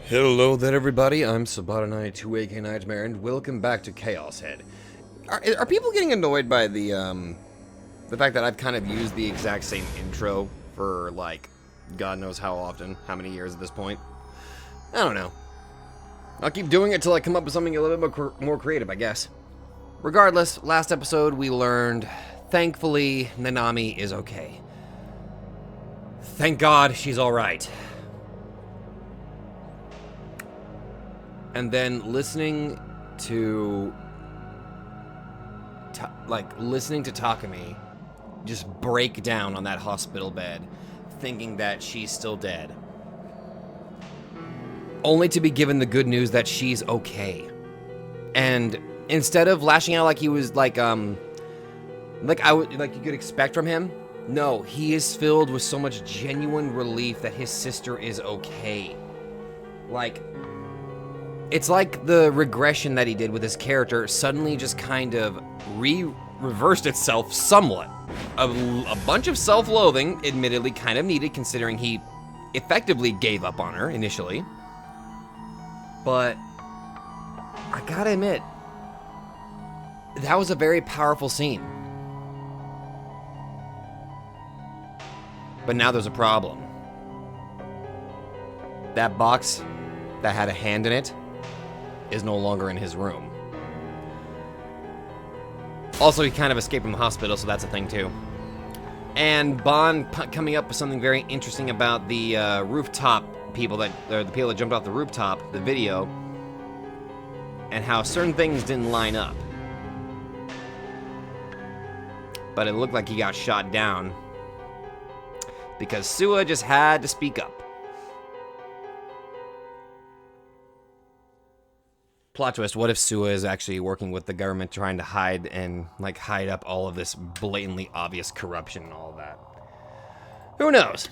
Hello there, everybody. I'm Sabatanai, aka Nightmare, and welcome back to Chaos Head. Are people getting annoyed by the fact that I've kind of used the exact same intro for, like, God knows how often, how many years at this point? I don't know. I'll keep doing it till I come up with something a little bit more creative, I guess. Regardless, last episode we learned, thankfully, Nanami is okay. Thank God she's alright. And then listening to Takumi just break down on that hospital bed, thinking that she's still dead. Only to be given the good news that she's okay. And instead of lashing out like he was like you could expect from him, no, he is filled with so much genuine relief that his sister is okay. Like, it's like the regression that he did with his character suddenly just kind of reversed itself somewhat. A bunch of self-loathing, admittedly kind of needed considering he effectively gave up on her initially. But I gotta admit, that was a very powerful scene. But now there's a problem. That box that had a hand in it is no longer in his room. Also, he kind of escaped from the hospital, so that's a thing too. And Bond coming up with something very interesting about the rooftop people the people that jumped off the rooftop, the video, and how certain things didn't line up. But it looked like he got shot down because Sua just had to speak up. Plot twist, what if Sua is actually working with the government trying to hide up all of this blatantly obvious corruption and all of that? Who knows?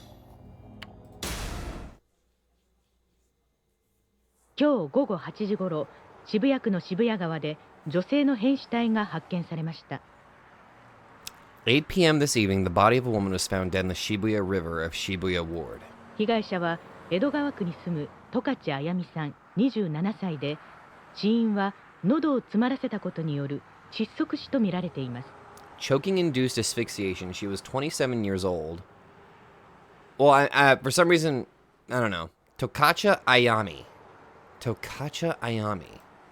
今日午後8時頃、渋谷区の渋谷川で女性の変死体が発見されました。 8 p.m. this evening, the body of a woman was found dead in the Shibuya River of Shibuya Ward. 被害者は江戸川区に住む十勝あやみさん27歳で、死因は喉を詰まらせたことによる窒息死とみられています。 Choking-induced asphyxiation. She was 27 years old. Well, for some reason, I don't know. Tokacha Ayami.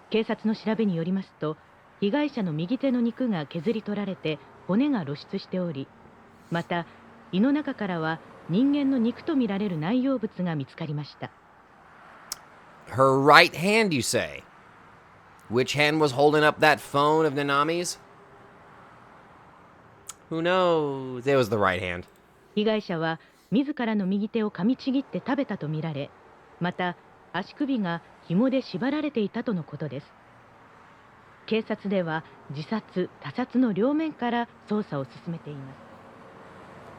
警察の調べによりますと、被害者の右手の肉が削り取られて骨が露出しており、また胃の中からは人間の肉とみられる内容物が見つかりました。 Her right hand, you say? Which hand was holding up that phone of Nanami's? Who knows? It was the right hand. 被害者は自らの右手を噛みちぎって食べたとみられ、また足首が紐で縛られていたとのことです。警察では自殺・他殺の両面から捜査を進めていま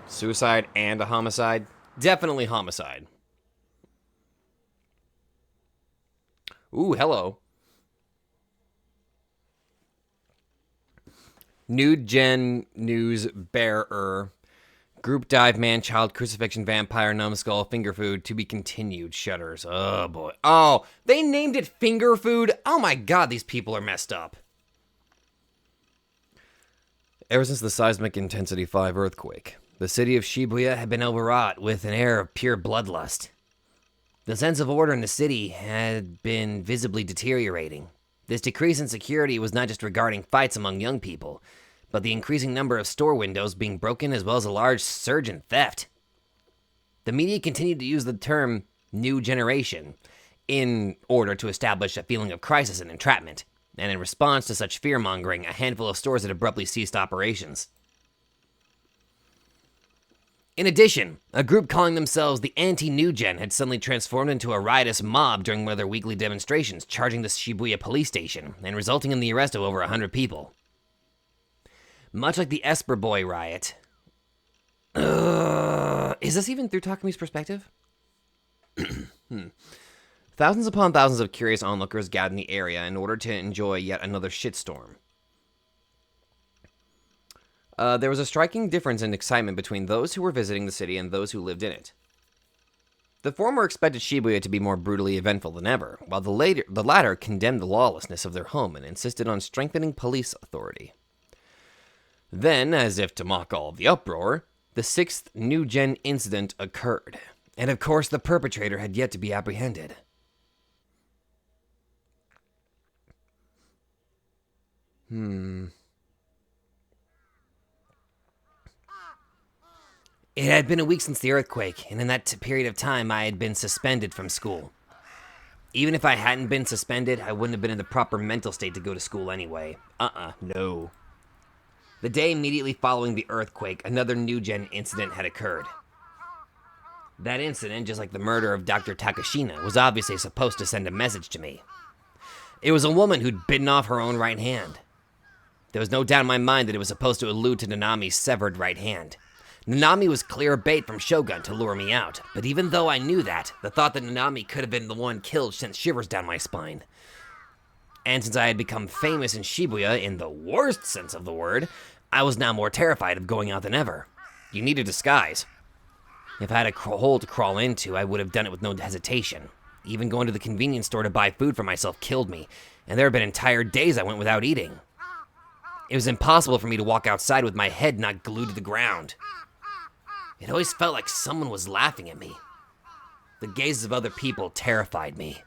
す。 Suicide and a homicide? Definitely homicide. Ooh, hello. Nude Gen News Bearer. Group dive, man-child, crucifixion, vampire, numbskull, finger food, to be continued, shudders. Oh, boy. Oh, they named it finger food? Oh, my God, these people are messed up. Ever since the seismic intensity 5 earthquake, the city of Shibuya had been overwrought with an air of pure bloodlust. The sense of order in the city had been visibly deteriorating. This decrease in security was not just regarding fights among young people, but the increasing number of store windows being broken as well as a large surge in theft. The media continued to use the term new generation in order to establish a feeling of crisis and entrapment, and in response to such fear-mongering, a handful of stores had abruptly ceased operations. In addition, a group calling themselves the Anti-New Gen had suddenly transformed into a riotous mob during one of their weekly demonstrations, charging the Shibuya police station, and resulting in the arrest of over 100 people. Much like the Esper Boy riot. Is this even through Takumi's perspective? Thousands upon thousands of curious onlookers gathered in the area in order to enjoy yet another shitstorm. There was a striking difference in excitement between those who were visiting the city and those who lived in it. The former expected Shibuya to be more brutally eventful than ever, while the latter condemned the lawlessness of their home and insisted on strengthening police authority. Then, as if to mock all of the uproar, the 6th New Gen incident occurred, and of course the perpetrator had yet to be apprehended. It had been a week since the earthquake, and in that period of time I had been suspended from school. Even if I hadn't been suspended, I wouldn't have been in the proper mental state to go to school anyway. No. The day immediately following the earthquake, another New Gen incident had occurred. That incident, just like the murder of Dr. Takashina, was obviously supposed to send a message to me. It was a woman who'd bitten off her own right hand. There was no doubt in my mind that it was supposed to allude to Nanami's severed right hand. Nanami was clear bait from Shogun to lure me out, but even though I knew that, the thought that Nanami could have been the one killed sent shivers down my spine. And since I had become famous in Shibuya in the worst sense of the word, I was now more terrified of going out than ever. You need a disguise. If I had a hole to crawl into, I would have done it with no hesitation. Even going to the convenience store to buy food for myself killed me, and there have been entire days I went without eating. It was impossible for me to walk outside with my head not glued to the ground. It always felt like someone was laughing at me. The gazes of other people terrified me.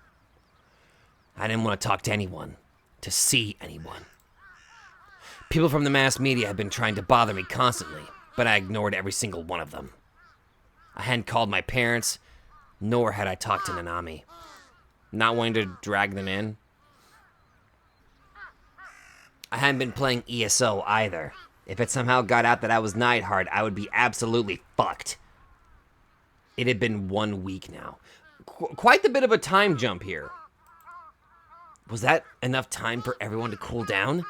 I didn't want to talk to anyone, to see anyone. People from the mass media had been trying to bother me constantly, but I ignored every single one of them. I hadn't called my parents, nor had I talked to Nanami. Not wanting to drag them in. I hadn't been playing ESO either. If it somehow got out that I was Neidhart, I would be absolutely fucked. It had been 1 week now. Quite the bit of a time jump here. Was that enough time for everyone to cool down?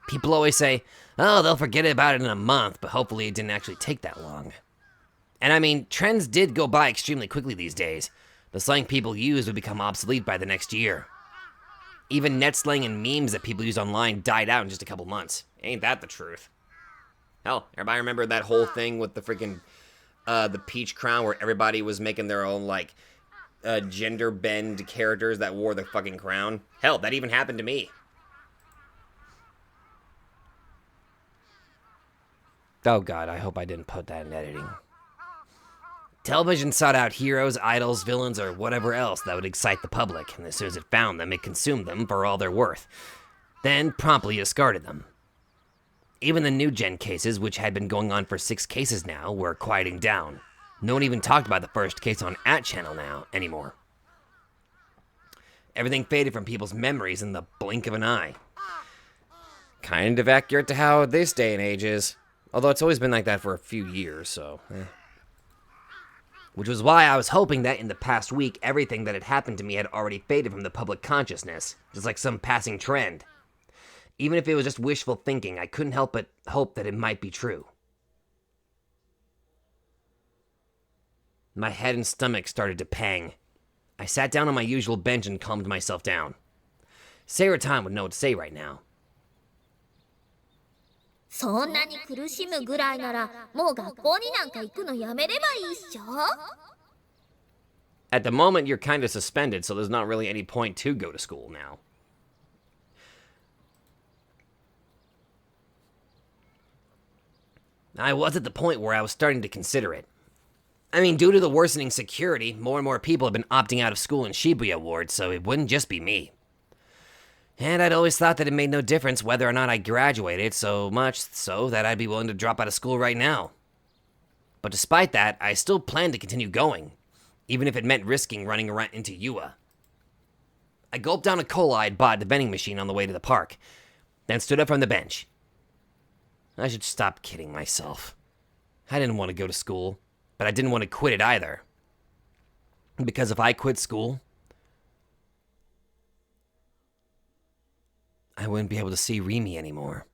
People always say, oh, they'll forget about it in a month, but hopefully it didn't actually take that long. And I mean, trends did go by extremely quickly these days. The slang people use would become obsolete by the next year. Even net slang and memes that people use online died out in just a couple months. Ain't that the truth? Hell, everybody remember that whole thing with the freaking, the Peach Crown where everybody was making their own, like, gender bend characters that wore the fucking crown? Hell, that even happened to me. Oh god, I hope I didn't put that in editing. Television sought out heroes, idols, villains, or whatever else that would excite the public, and as soon as it found them, it consumed them for all they're worth. Then promptly discarded them. Even the new gen cases, which had been going on for 6 cases now, were quieting down. No one even talked about the first case on @channel now anymore. Everything faded from people's memories in the blink of an eye. Kind of accurate to how this day and age is. Although it's always been like that for a few years, so... Which was why I was hoping that in the past week, everything that had happened to me had already faded from the public consciousness, just like some passing trend. Even if it was just wishful thinking, I couldn't help but hope that it might be true. My head and stomach started to pang. I sat down on my usual bench and calmed myself down. Sarah-tan would know what to say right now. そんなに苦しむぐらいならもう学校になんか行くのやめればいいっしょ At the moment, you're kind of suspended, so there's not really any point to go to school now. I was at the point where I was starting to consider it. I mean, due to the worsening security, more and more people have been opting out of school in Shibuya Ward, so it wouldn't just be me. And I'd always thought that it made no difference whether or not I graduated, so much so that I'd be willing to drop out of school right now. But despite that, I still planned to continue going, even if it meant risking running around into Yua. I gulped down a cola I'd bought at the vending machine on the way to the park, then stood up from the bench. I should stop kidding myself. I didn't want to go to school, but I didn't want to quit it either. Because if I quit school, I wouldn't be able to see Rimi anymore.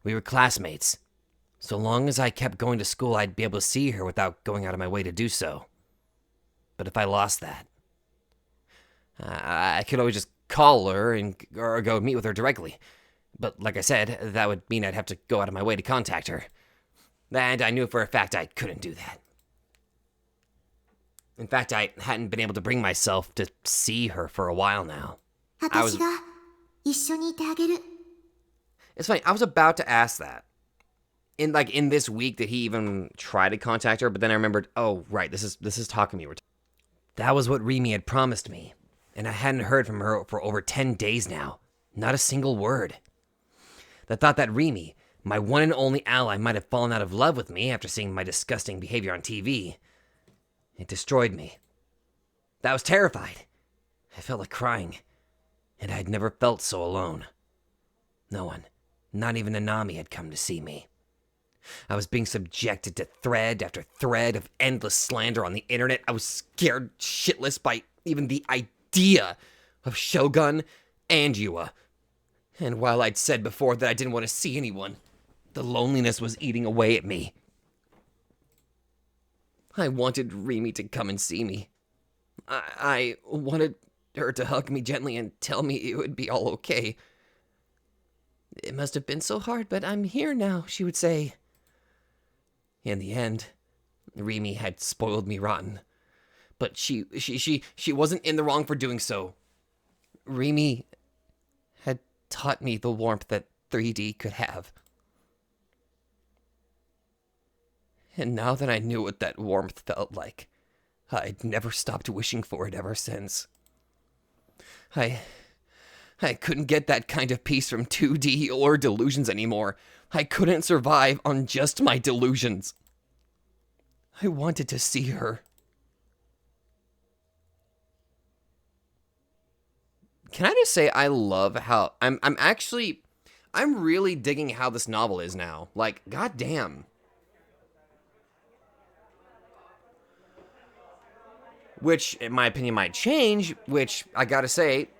We were classmates. So long as I kept going to school, I'd be able to see her without going out of my way to do so. But if I lost that, I could always just call her or go meet with her directly. But like I said, that would mean I'd have to go out of my way to contact her. And I knew for a fact I couldn't do that. In fact, I hadn't been able to bring myself to see her for a while now. 私が一緒にいてあげる。 It's funny, I was about to ask that. In this week, did he even try to contact her? But then I remembered, oh, right, this is Takumi. That was what Rimi had promised me. And I hadn't heard from her for over 10 days now. Not a single word. The thought that Rimi, my one and only ally, might have fallen out of love with me after seeing my disgusting behavior on TV. It destroyed me. I was terrified. I felt like crying. And I had never felt so alone. No one, not even Nanami, had come to see me. I was being subjected to thread after thread of endless slander on the internet. I was scared shitless by even the idea of Shogun and Yua. And while I'd said before that I didn't want to see anyone, the loneliness was eating away at me. I wanted Rimi to come and see me. I wanted her to hug me gently and tell me it would be all okay. It must have been so hard, but I'm here now, she would say. In the end, Rimi had spoiled me rotten. But she wasn't in the wrong for doing so. Rimi had taught me the warmth that 3D could have. And now that I knew what that warmth felt like, I'd never stopped wishing for it ever since. I couldn't get that kind of peace from 2D or delusions anymore. I couldn't survive on just my delusions. I wanted to see her. Can I just say I love how I'm really digging how this novel is now. Like, goddamn. Which, in my opinion, might change, which I gotta say,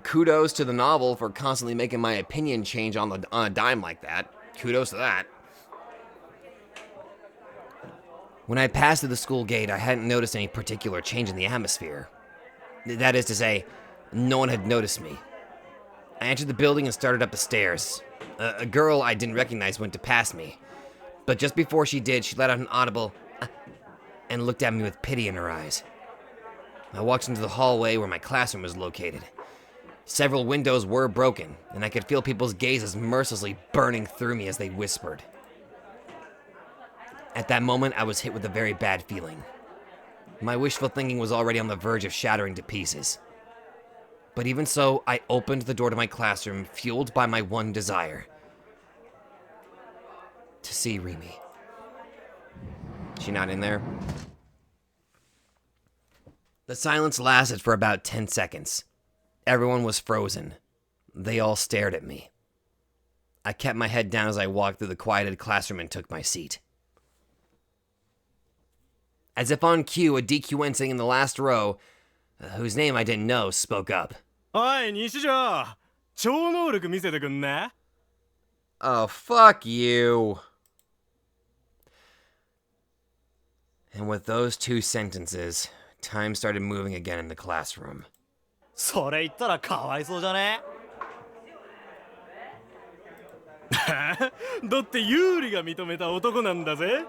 kudos to the novel for constantly making my opinion change on a dime like that. Kudos to that. When I passed through the school gate, I hadn't noticed any particular change in the atmosphere. That is to say, no one had noticed me. I entered the building and started up the stairs. A girl I didn't recognize went to pass me. But just before she did, she let out an audible and looked at me with pity in her eyes. I walked into the hallway where my classroom was located. Several windows were broken, and I could feel people's gazes mercilessly burning through me as they whispered. At that moment, I was hit with a very bad feeling. My wishful thinking was already on the verge of shattering to pieces. But even so, I opened the door to my classroom, fueled by my one desire. To see Rimi. She not in there? The silence lasted for about 10 seconds. Everyone was frozen. They all stared at me. I kept my head down as I walked through the quieted classroom and took my seat. As if on cue, a DQN sitting in the last row, whose name I didn't know, spoke up. Oi, Nishijo! 超能力見せてくんね? Oh, fuck you. And with those two sentences, time started moving again in the classroom. それ言ったらかわいそうじゃね? だってユーリが認めた男なんだぜ。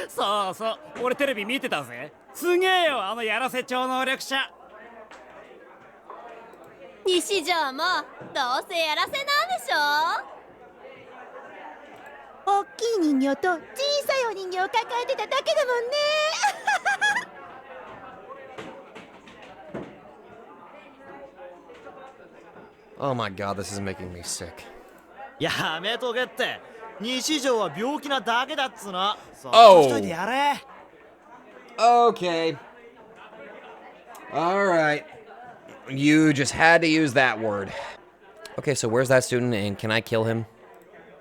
そうそう、俺テレビ見てたぜ。すげえよ、あのやらせ超能力者。西条もどうせやらせなんでしょ。大きい人形と小さいお人形を抱えてただけだもんね。Oh my god, this is making me sick. やめとけって。西条は病気なだけだっつの。そっとしといてやれ。Okay. Alright. You just had to use that word. Okay, so where's that student and can I kill him?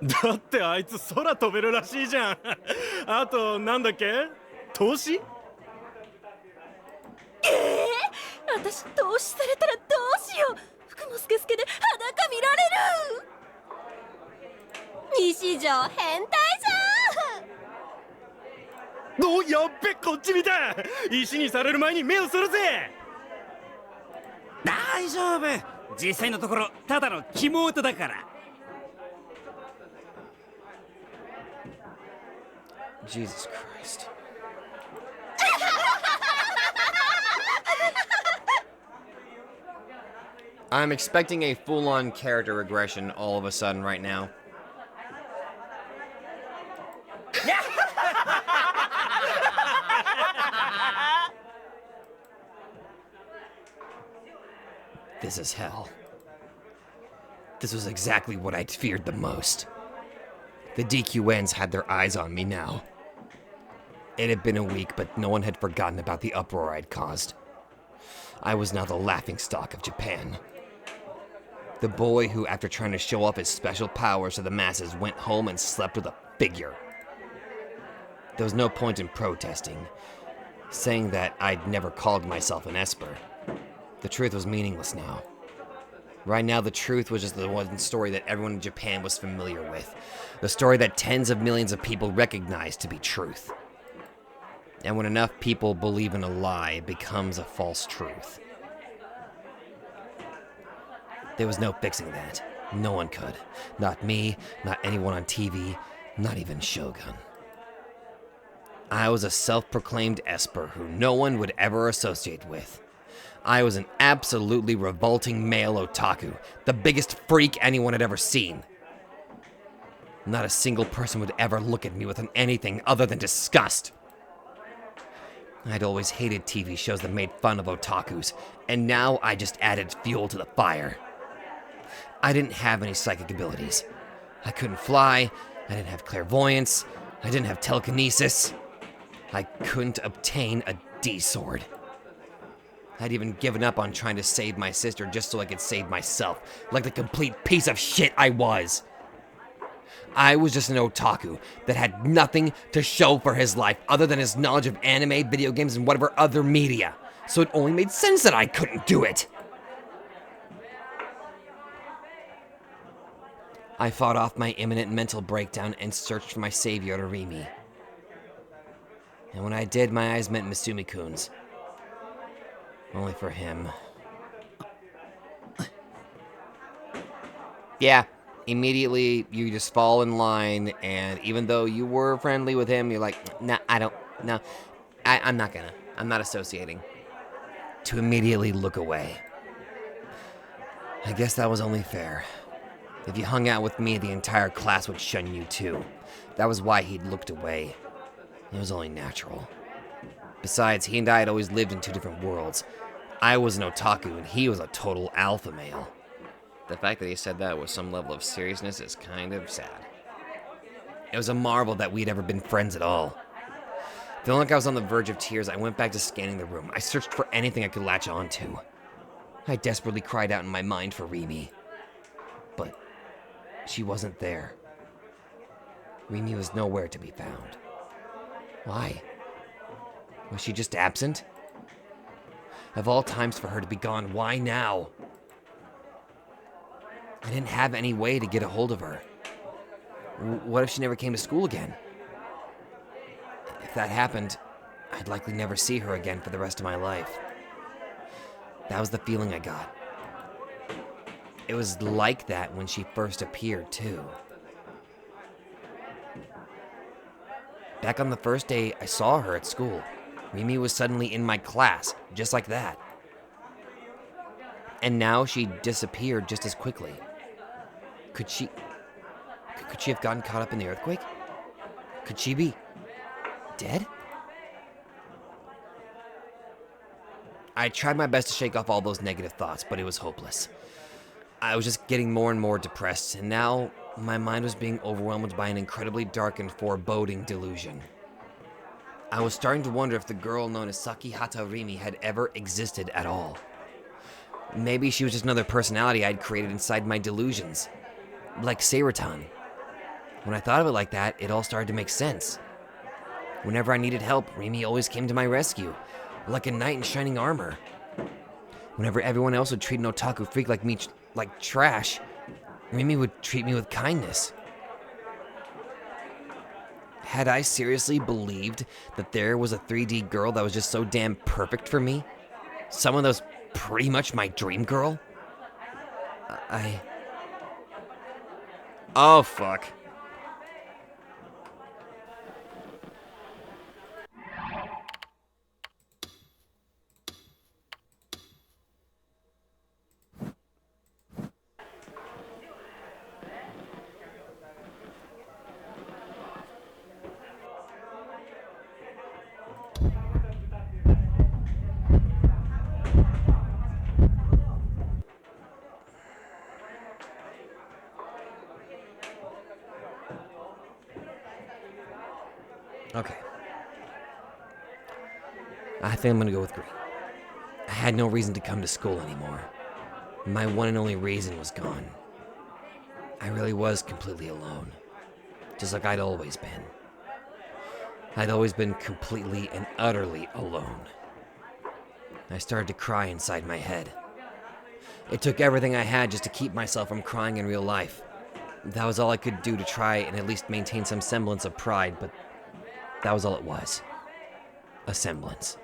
だってあいつ空飛べるらしいじゃん。あとなんだっけ？投資？私投資されたらどうしよう。服もスケスケで裸見られる。西条変態じゃん。お、やっべ、こっち見て。石にされる前に目をするぜ。大丈夫。実際のところただの肝音だから。Jesus Christ. I'm expecting a full-on character regression all of a sudden right now. This is hell. This was exactly what I'd feared the most. The DQNs had their eyes on me now. It had been a week, but no one had forgotten about the uproar I'd caused. I was now the laughingstock of Japan. The boy who, after trying to show off his special powers to the masses, went home and slept with a figure. There was no point in protesting, saying that I'd never called myself an Esper. The truth was meaningless now. Right now, the truth was just the one story that everyone in Japan was familiar with. The story that tens of millions of people recognized to be truth. And when enough people believe in a lie, it becomes a false truth. There was no fixing that. No one could. Not me, not anyone on TV, not even Shogun. I was a self-proclaimed Esper who no one would ever associate with. I was an absolutely revolting male otaku, the biggest freak anyone had ever seen. Not a single person would ever look at me with anything other than disgust. I'd always hated TV shows that made fun of otakus, and now I just added fuel to the fire. I didn't have any psychic abilities. I couldn't fly, I didn't have clairvoyance, I didn't have telekinesis. I couldn't obtain a D-sword. I'd even given up on trying to save my sister just so I could save myself, like the complete piece of shit I was. I was just an otaku that had nothing to show for his life other than his knowledge of anime, video games, and whatever other media, so it only made sense that I couldn't do it. I fought off my imminent mental breakdown and searched for my savior, Rimi. And when I did, my eyes met Misumi-kun's. Only for him. Yeah, immediately you just fall in line, and even though you were friendly with him, you're like, nah, I'm not associating. To immediately look away. I guess that was only fair. If you hung out with me, the entire class would shun you too. That was why he'd looked away. It was only natural. Besides, he and I had always lived in two different worlds. I was an otaku, and he was a total alpha male. The fact that he said that with some level of seriousness is kind of sad. It was a marvel that we'd ever been friends at all. Feeling like I was on the verge of tears, I went back to scanning the room. I searched for anything I could latch onto. I desperately cried out in my mind for Rimi. But she wasn't there. Rimi was nowhere to be found. Why? Was she just absent? Of all times for her to be gone, why now? I didn't have any way to get a hold of her. What if she never came to school again? If that happened, I'd likely never see her again for the rest of my life. That was the feeling I got. It was like that when she first appeared, too. Back on the first day I saw her at school, Rimi was suddenly in my class, just like that. And now she disappeared just as quickly. Could she have gotten caught up in the earthquake? Could she be dead? I tried my best to shake off all those negative thoughts, but it was hopeless. I was just getting more and more depressed, and now my mind was being overwhelmed by an incredibly dark and foreboding delusion. I was starting to wonder if the girl known as Sakihata Rimi had ever existed at all. Maybe she was just another personality I'd created inside my delusions. Like Seiratan. When I thought of it like that, it all started to make sense. Whenever I needed help, Rimi always came to my rescue, like a knight in shining armor. Whenever everyone else would treat an otaku freak like me like trash, Rimi would treat me with kindness. Had I seriously believed that there was a 3D girl that was just so damn perfect for me? Someone that was pretty much my dream girl? Oh, fuck. Okay. I think I'm gonna go with green. I had no reason to come to school anymore. My one and only reason was gone. I really was completely alone. Just like I'd always been. I'd always been completely and utterly alone. I started to cry inside my head. It took everything I had just to keep myself from crying in real life. That was all I could do to try and at least maintain some semblance of pride, but that was all it was. A semblance.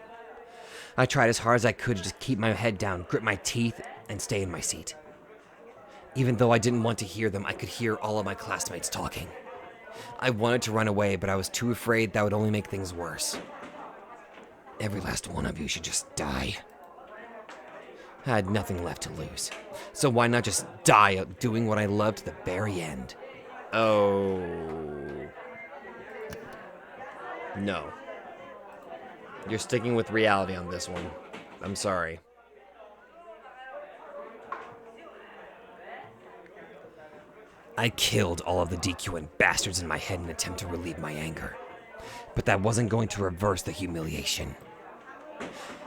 I tried as hard as I could to just keep my head down, grit my teeth, and stay in my seat. Even though I didn't want to hear them, I could hear all of my classmates talking. I wanted to run away, but I was too afraid that would only make things worse. Every last one of you should just die. I had nothing left to lose, so why not just die out doing what I love to the very end? Oh. No. You're sticking with reality on this one. I'm sorry. I killed all of the DQN bastards in my head in an attempt to relieve my anger. But that wasn't going to reverse the humiliation.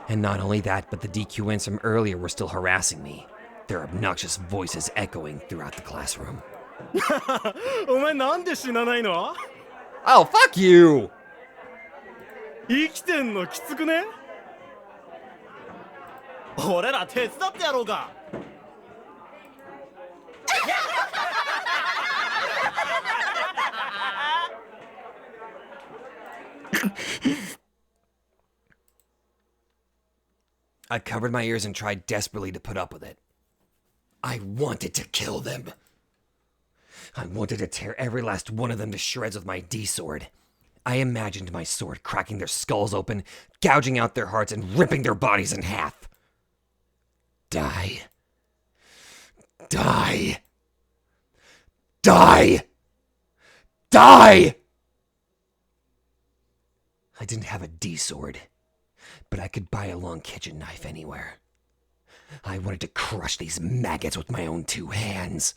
And not only that, but the DQNs from earlier were still harassing me, their obnoxious voices echoing throughout the classroom. お前なんで死なないの? Oh, fuck you! 生きてんのきつくね? 俺ら手伝ってやろうか? I covered my ears and tried desperately to put up with it. I wanted to kill them. I wanted to tear every last one of them to shreds with my D-sword. I imagined my sword cracking their skulls open, gouging out their hearts, and ripping their bodies in half. Die. Die. Die. Die! I didn't have a D-sword, but I could buy a long kitchen knife anywhere. I wanted to crush these maggots with my own two hands.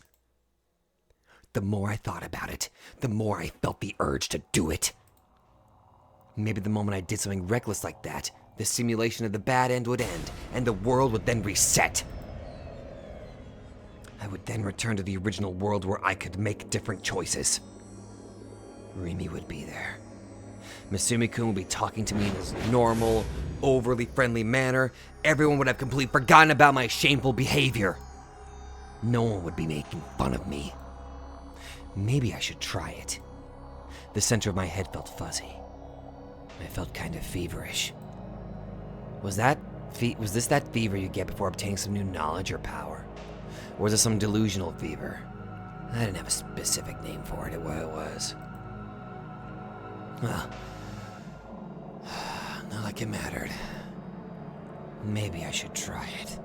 The more I thought about it, the more I felt the urge to do it. Maybe the moment I did something reckless like that, the simulation of the bad end would end, and the world would then reset. I would then return to the original world where I could make different choices. Rimi would be there. Masumi-kun would be talking to me in his normal, overly friendly manner. Everyone would have completely forgotten about my shameful behavior. No one would be making fun of me. Maybe I should try it. The center of my head felt fuzzy. I felt kind of feverish. Was this that fever you get before obtaining some new knowledge or power? Or was it some delusional fever? I didn't have a specific name for it, what it was. Well, not like it mattered. Maybe I should try it.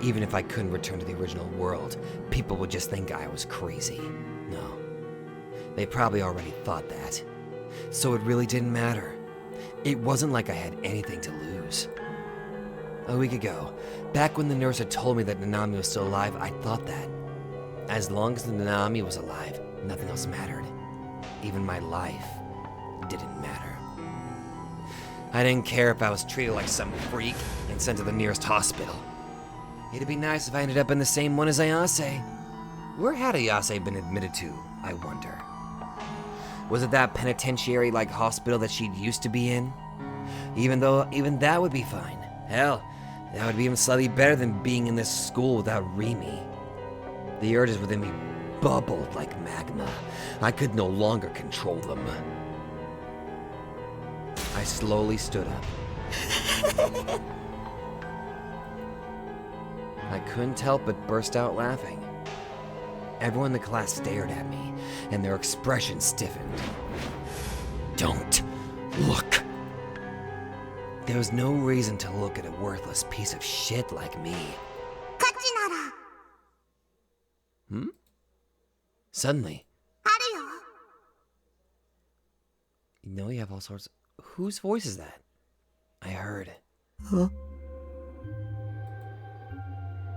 Even if I couldn't return to the original world, people would just think I was crazy. No. They probably already thought that. So it really didn't matter. It wasn't like I had anything to lose. A week ago, back when the nurse had told me that Nanami was still alive, I thought that. As long as the Nanami was alive, nothing else mattered. Even my life didn't matter. I didn't care if I was treated like some freak and sent to the nearest hospital. It'd be nice if I ended up in the same one as Ayase. Where had Ayase been admitted to, I wonder? Was it that penitentiary-like hospital that she'd used to be in? Even that would be fine. Hell, that would be even slightly better than being in this school without Rimi. The urges within me bubbled like magma. I could no longer control them. I slowly stood up. I couldn't help but burst out laughing. Everyone in the class stared at me, and their expressions stiffened. Don't look. There was no reason to look at a worthless piece of shit like me. Suddenly. You know you have all sorts. Whose voice is that? I heard. Huh?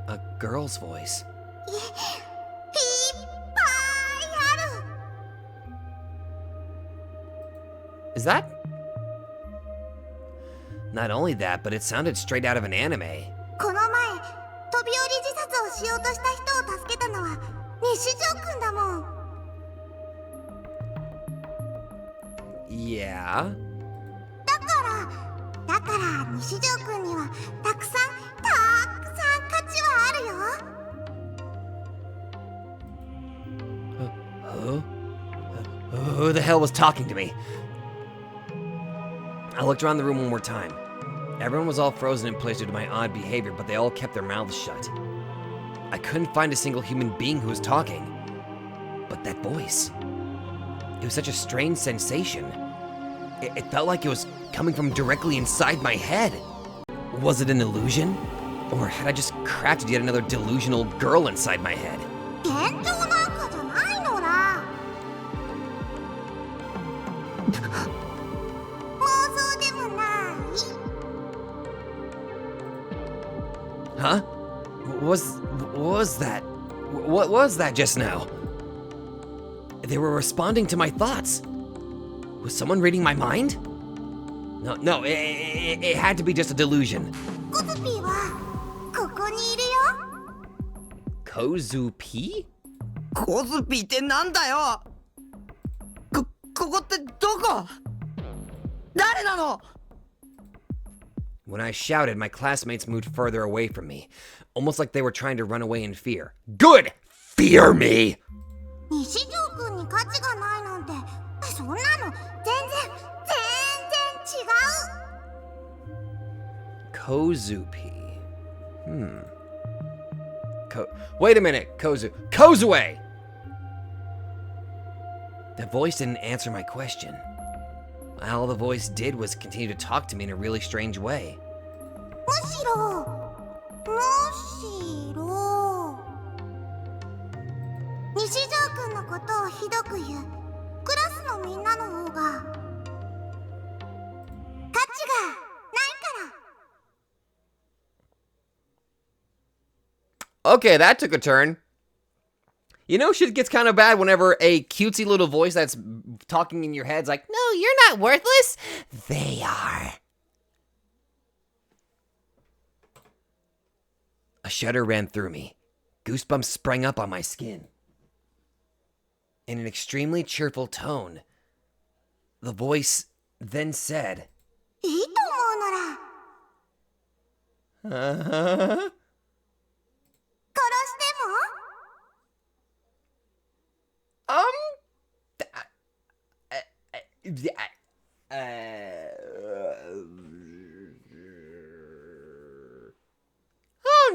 A girl's voice. Is that? Not only that, but it sounded straight out of an anime. この前飛び降り自殺をしようとした人を助けたのは西条くんだもん。 Yeah. だから西条くんにはたくさん価値はあるよ。 Who the hell was talking to me? I looked around the room one more time. Everyone was all frozen in place due to my odd behavior, but they all kept their mouths shut. I couldn't find a single human being who was talking. But that voice. It was such a strange sensation. It felt like it was coming from directly inside my head. Was it an illusion? Or had I just crafted yet another delusional girl inside my head? 幻聴なんかじゃないのら。妄想でもない。 Huh? What was that? What was that just now? They were responding to my thoughts. Was someone reading my mind? No, it had to be just a delusion. コズピーはここにいるよ。 Kozupi? コズピーってなんだよ。ここってどこ？誰なの？ When I shouted, my classmates moved further away from me, almost like they were trying to run away in fear. Good! Fear me! 西条くんに価値がないなんて、そんなの全然違う。 Kozupi. Wait a minute, Kozue! The voice didn't answer my question. All the voice did was continue to talk to me in a really strange way. むしろ西条くんのことをひどく言うクラスのみんなの方が価値がないから。 Okay, that took a turn. You know, shit gets kind of bad whenever a cutesy little voice that's talking in your head's like, no, you're not worthless. They are. A shudder ran through me. Goosebumps sprang up on my skin. In an extremely cheerful tone, the voice then said, いいと思うなら殺しても Oh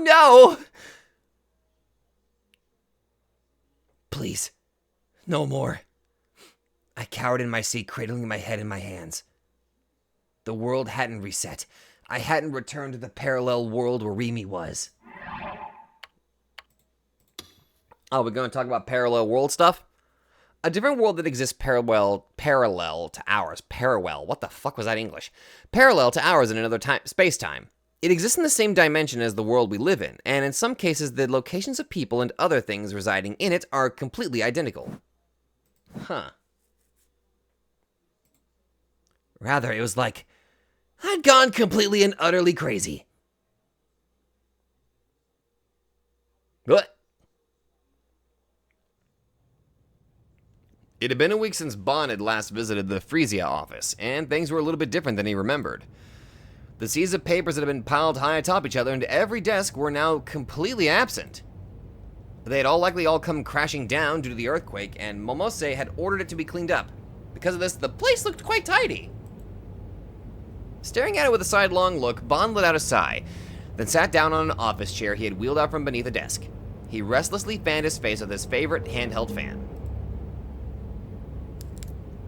no! Please, no more. I cowered in my seat, cradling my head in my hands. The world hadn't reset. I hadn't returned to the parallel world where Rimi was. Oh, we're going to talk about parallel world stuff? A different world that exists parallel to ours. Parallel. What the fuck was that English? Parallel to ours in another space-time. It exists in the same dimension as the world we live in, and in some cases the locations of people and other things residing in it are completely identical. Huh. Rather, it was like I'd gone completely and utterly crazy. What? It had been a week since Bon had last visited the Frisia office, and things were a little bit different than he remembered. The seas of papers that had been piled high atop each other into every desk were now completely absent. They had likely all come crashing down due to the earthquake, and Momose had ordered it to be cleaned up. Because of this, the place looked quite tidy. Staring at it with a sidelong look, Bon let out a sigh, then sat down on an office chair he had wheeled out from beneath a desk. He restlessly fanned his face with his favorite handheld fan.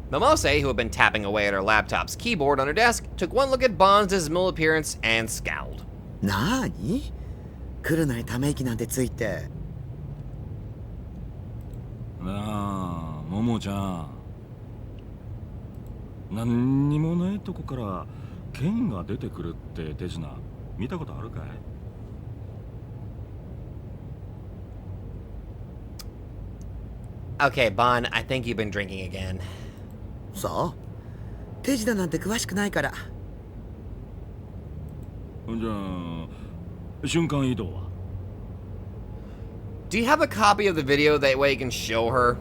Momose, who had been tapping away at her laptop's keyboard on her desk, took one look at Bon's dismal appearance and scowled. なーに？来るなりため息なんてついて。なあ、ももちゃん。何にもないとこから剣が出てくるって手品見たことあるかい？ Okay, Bon, I think you've been drinking again. さあ、手品なんて詳しくないから。じゃあ瞬間移動は？ Do you have a copy of the video that way you can show her?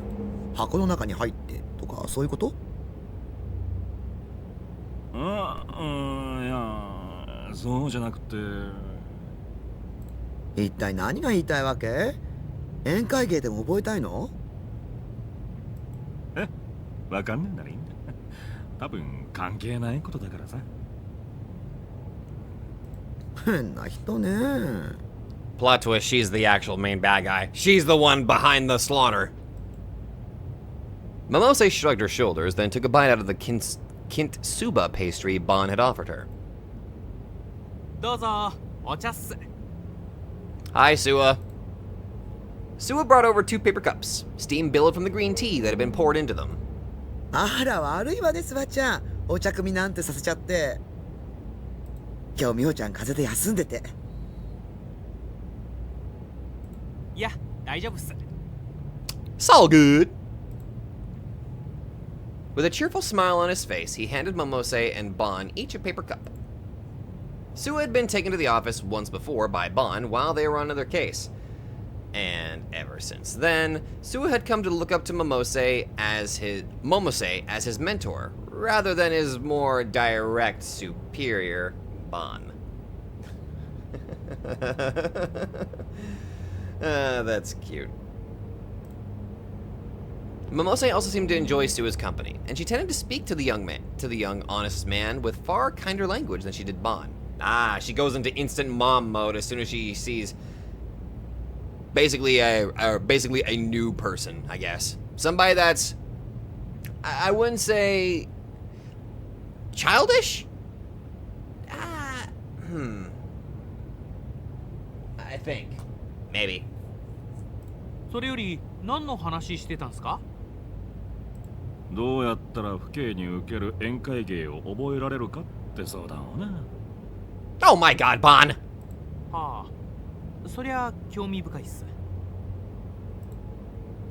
箱の中に入ってとかそういうこと？いやそうじゃなくて。一体何が言いたいわけ？宴会芸でも覚えたいの？わかんねえならいいんだ。多分関係ないことだからさ。変な人ね。 Plot twist, she's the actual main bad guy. She's the one behind the slaughter. Momose shrugged her shoulders, then took a bite out of the kintsuba pastry Bon had offered her. どうぞお茶っす。 Hi, Sua. Sua brought over 2 paper cups, steam billowed from the green tea that had been poured into them. あら悪いわね、スバちゃん。お茶組なんてさせちゃって。今日美穂ちゃん風邪で休んでて。いや大丈夫っす。 It's all good. With a cheerful smile on his face, he handed Momose and Bon each a paper cup. Sua had been taken to the office once before by Bon while they were on another case. And ever since then, Sua had come to look up to Momose as his mentor, rather than his more direct superior, Bon. That's cute. Momose also seemed to enjoy Sua's company, and she tended to speak to the young honest man with far kinder language than she did Bon. She goes into instant mom mode as soon as she sees basically a new person, I guess. Somebody that's, I wouldn't say childish? I think. Maybe. それより何の話してたんすか？どうやったら父兄に受ける宴会芸を覚えられるかって相談をな。 Oh my god, Bon! はあ、そりゃ興味深いっす。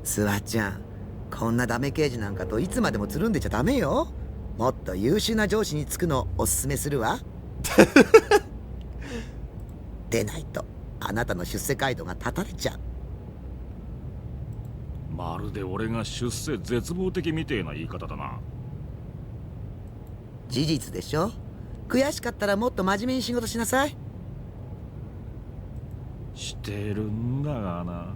スワちゃん、こんなダメ刑事なんかといつまでもつるんでちゃダメよ。もっと優秀な上司につくのおすすめするわ。でないとあなたの出世街道が断たれちゃう。まるで俺が出世絶望的みてえな言い方だな。事実でしょ。悔しかったらもっと真面目に仕事しなさい。してるんだがな。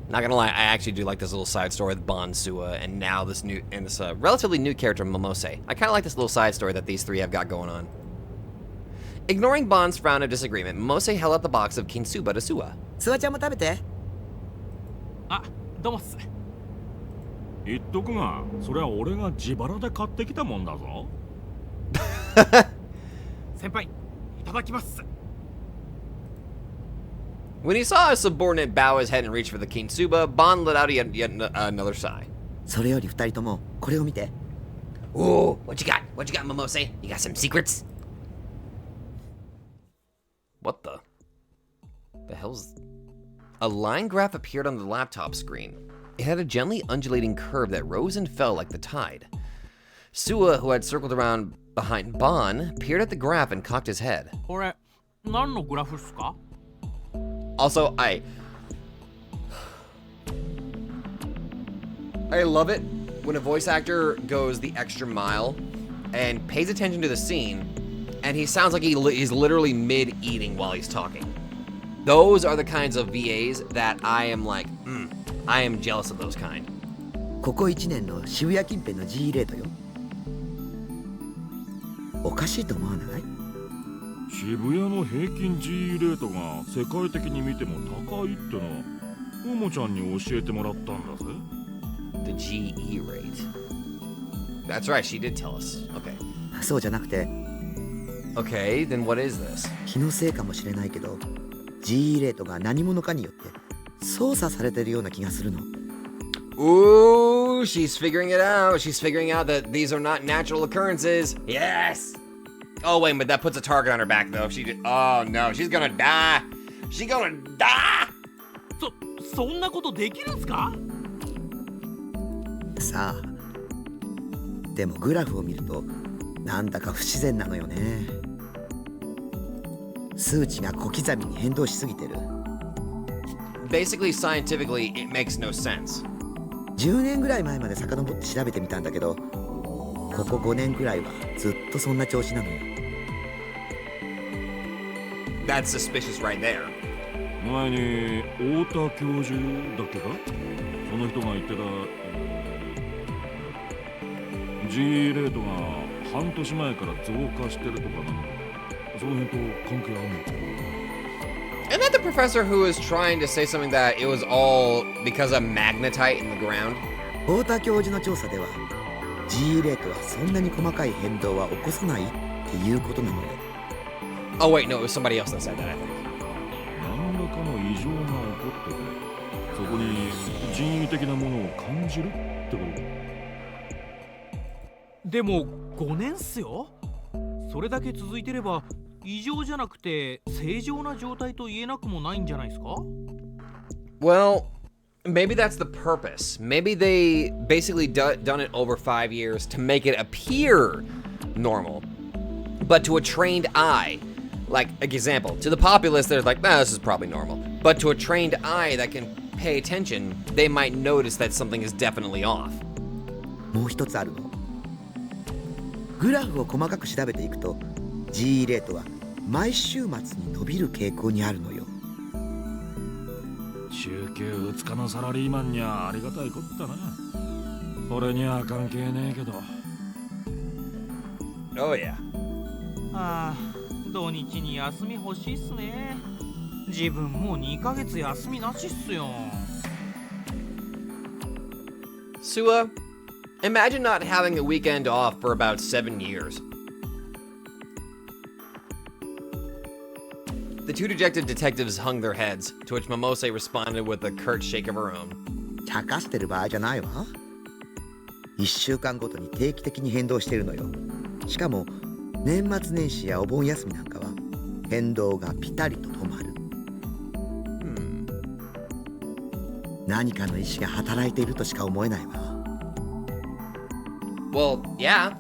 Not gonna lie, I actually do like this little side story with Bon, Sua, and now this relatively new character, Momose. I kind of like this little side story that these 3 have got going on. Ignoring Bon's frown of disagreement, Momose held out the box of kintsuba to Sua. スワちゃんも食べて。あ、どうもっす。言っとくが、それは俺が自腹で買ってきたもんだぞ。先輩、いただきます。 When he saw his subordinate bow his head and reach for the kintsuba, Bon let out yet another sigh. それより2人ともこれを見て。 Ooh, what you got? What you got, Momose? You got some secrets? What the hell's... A line graph appeared on the laptop screen. It had a gently undulating curve that rose and fell like the tide. Sua, who had circled around behind Bon, peered at the graph and cocked his head. これ何のグラフっすか？ Also, I love it when a voice actor goes the extra mile and pays attention to the scene, and he sounds like he's literally mid-eating while he's talking. Those are the kinds of VAs that I am like, I am jealous of those kind. ここ1年の渋谷近辺の G レートよ。おかしいと思わない？渋谷の平均 G レートが世界的に見ても高いってのはももちゃんに教えてもらったんだぜ。 The GE rate. That's right, she did tell us. Okay. そうじゃなくて、 Okay, then what is this? 気のせいかもしれないけど G レートが何者かによって操作されてるような気がするの。 Ooh, she's figuring it out. She's figuring out that these are not natural occurrences. Yes! Oh, wait, but that puts a target on her back, though. If she did... Oh, no, she's gonna die. She's gonna die! そんなことできるんすか？さあでもグラフを見るとなんだか不自然なのよね。数値が小刻みに変動しすぎてる。 Basically, scientifically, it makes no sense. 10年ぐらい前まで遡って調べてみたんだけど、ここ5年くらいはずっとそんな調子なのよ。 That's suspicious right there. 前に太田教授だっけか、その人が言ってた、G レートが半年前から増加してるとかなのか、その辺と関係あるのか。 Isn't that the professor who was trying to say something that it was all because of magnetite in the ground? 太田教授の調査では G レートはそんなに細かい変動は起こさないっていうことなのよ。 Oh wait, no, it was somebody else that said that, I think. 何らかの異常が起こってて、そこに人為的なものを感じるってことか。でも5年っすよ。それだけ続いてれば異常じゃなくて正常な状態と言えなくもないんじゃないですか？ Well, maybe that's the purpose. Maybe they basically done it over 5 years to make it appear normal. But to a trained eye, like example, to the populace, they're like, nah, this is probably normal. But to a trained eye that can pay attention, they might notice that something is definitely off. もう一つあるの。グラフを細かく調べていくと G レートは毎週末に伸びる傾向にあるのよ。週休2日のサラリーマンにはありがたいことだな。俺には関係ねえけど。 Oh yeah. ああ、土日に休み欲しいっすね。自分もう2ヶ月休みなしっすよ。 Sua, imagine not having a weekend off for about 7 years. The two dejected detectives hung their heads, to which Momose responded with a curt shake of her own. 茶化してる場合じゃないわ。1週間ごとに定期的に変動してるのよ。しかも年末年始やお盆休みなんかは変動がピタリと止まる。何かの意志が働いているとしか思えないわ。 Well, yeah.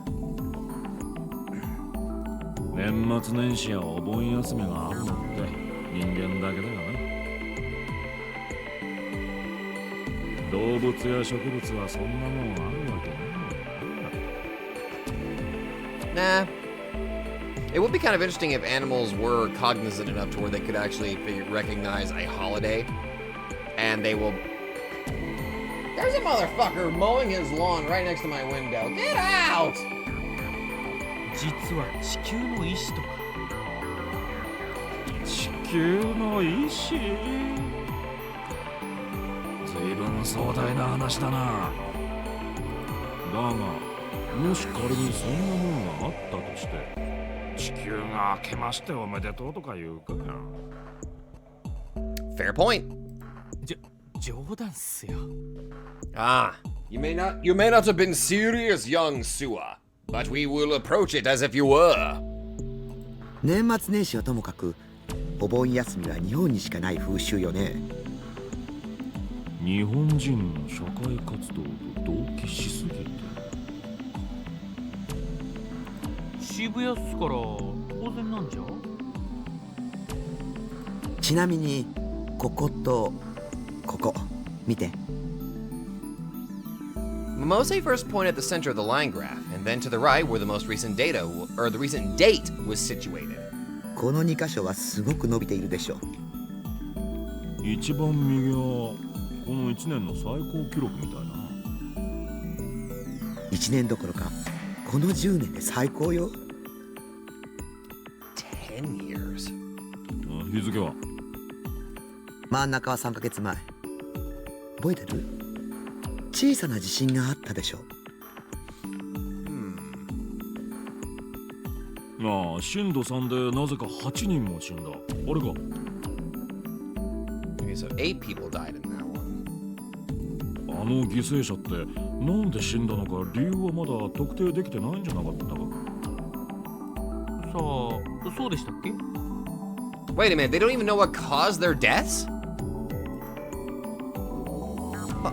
年末年始やお盆休みがあるのって人間だけだよな。動物や植物はそんなもんあるわけない。 Nah. It would be kind of interesting if animals were cognizant enough to where they could actually recognize a holiday. And they will... There's a motherfucker mowing his lawn right next to my window. Get out! 実は地球の意志とか。地球の意志。随分壮大な話だな。だが、もし仮にそんなものがあったとして、地球が明けましておめでとうとか言うかよ。Fair point. 冗談っすよ。Ah, you may not have been serious, young Sua, but we will approach it as if you were. 年末年始はともかくお盆休みは日本にしかない風習よね。日本人の社会活動と同期しすぎて。渋谷っすから当然なんじゃ。ちなみにこことここ見て。 Momose first pointed at the center of the line graph, and then to the right where the most recent data, or the recent date, was situated. この2箇所はすごく伸びているでしょ。一番右はこの1年の最高記録みたいな。1年どころかこの10年で最高よ。10 years. 日付は真ん中は3ヶ月前。覚えてる？小さな地震があったでしょ。ああ、震度3でなぜか8人も死んだ。あれか。Okay, so 8 people died in that one. あの犠牲者ってなんで死んだのか理由はまだ特定できてないんじゃなかったか。さあ、そうでしたっけ？ Wait a minute, they don't even know what caused their deaths?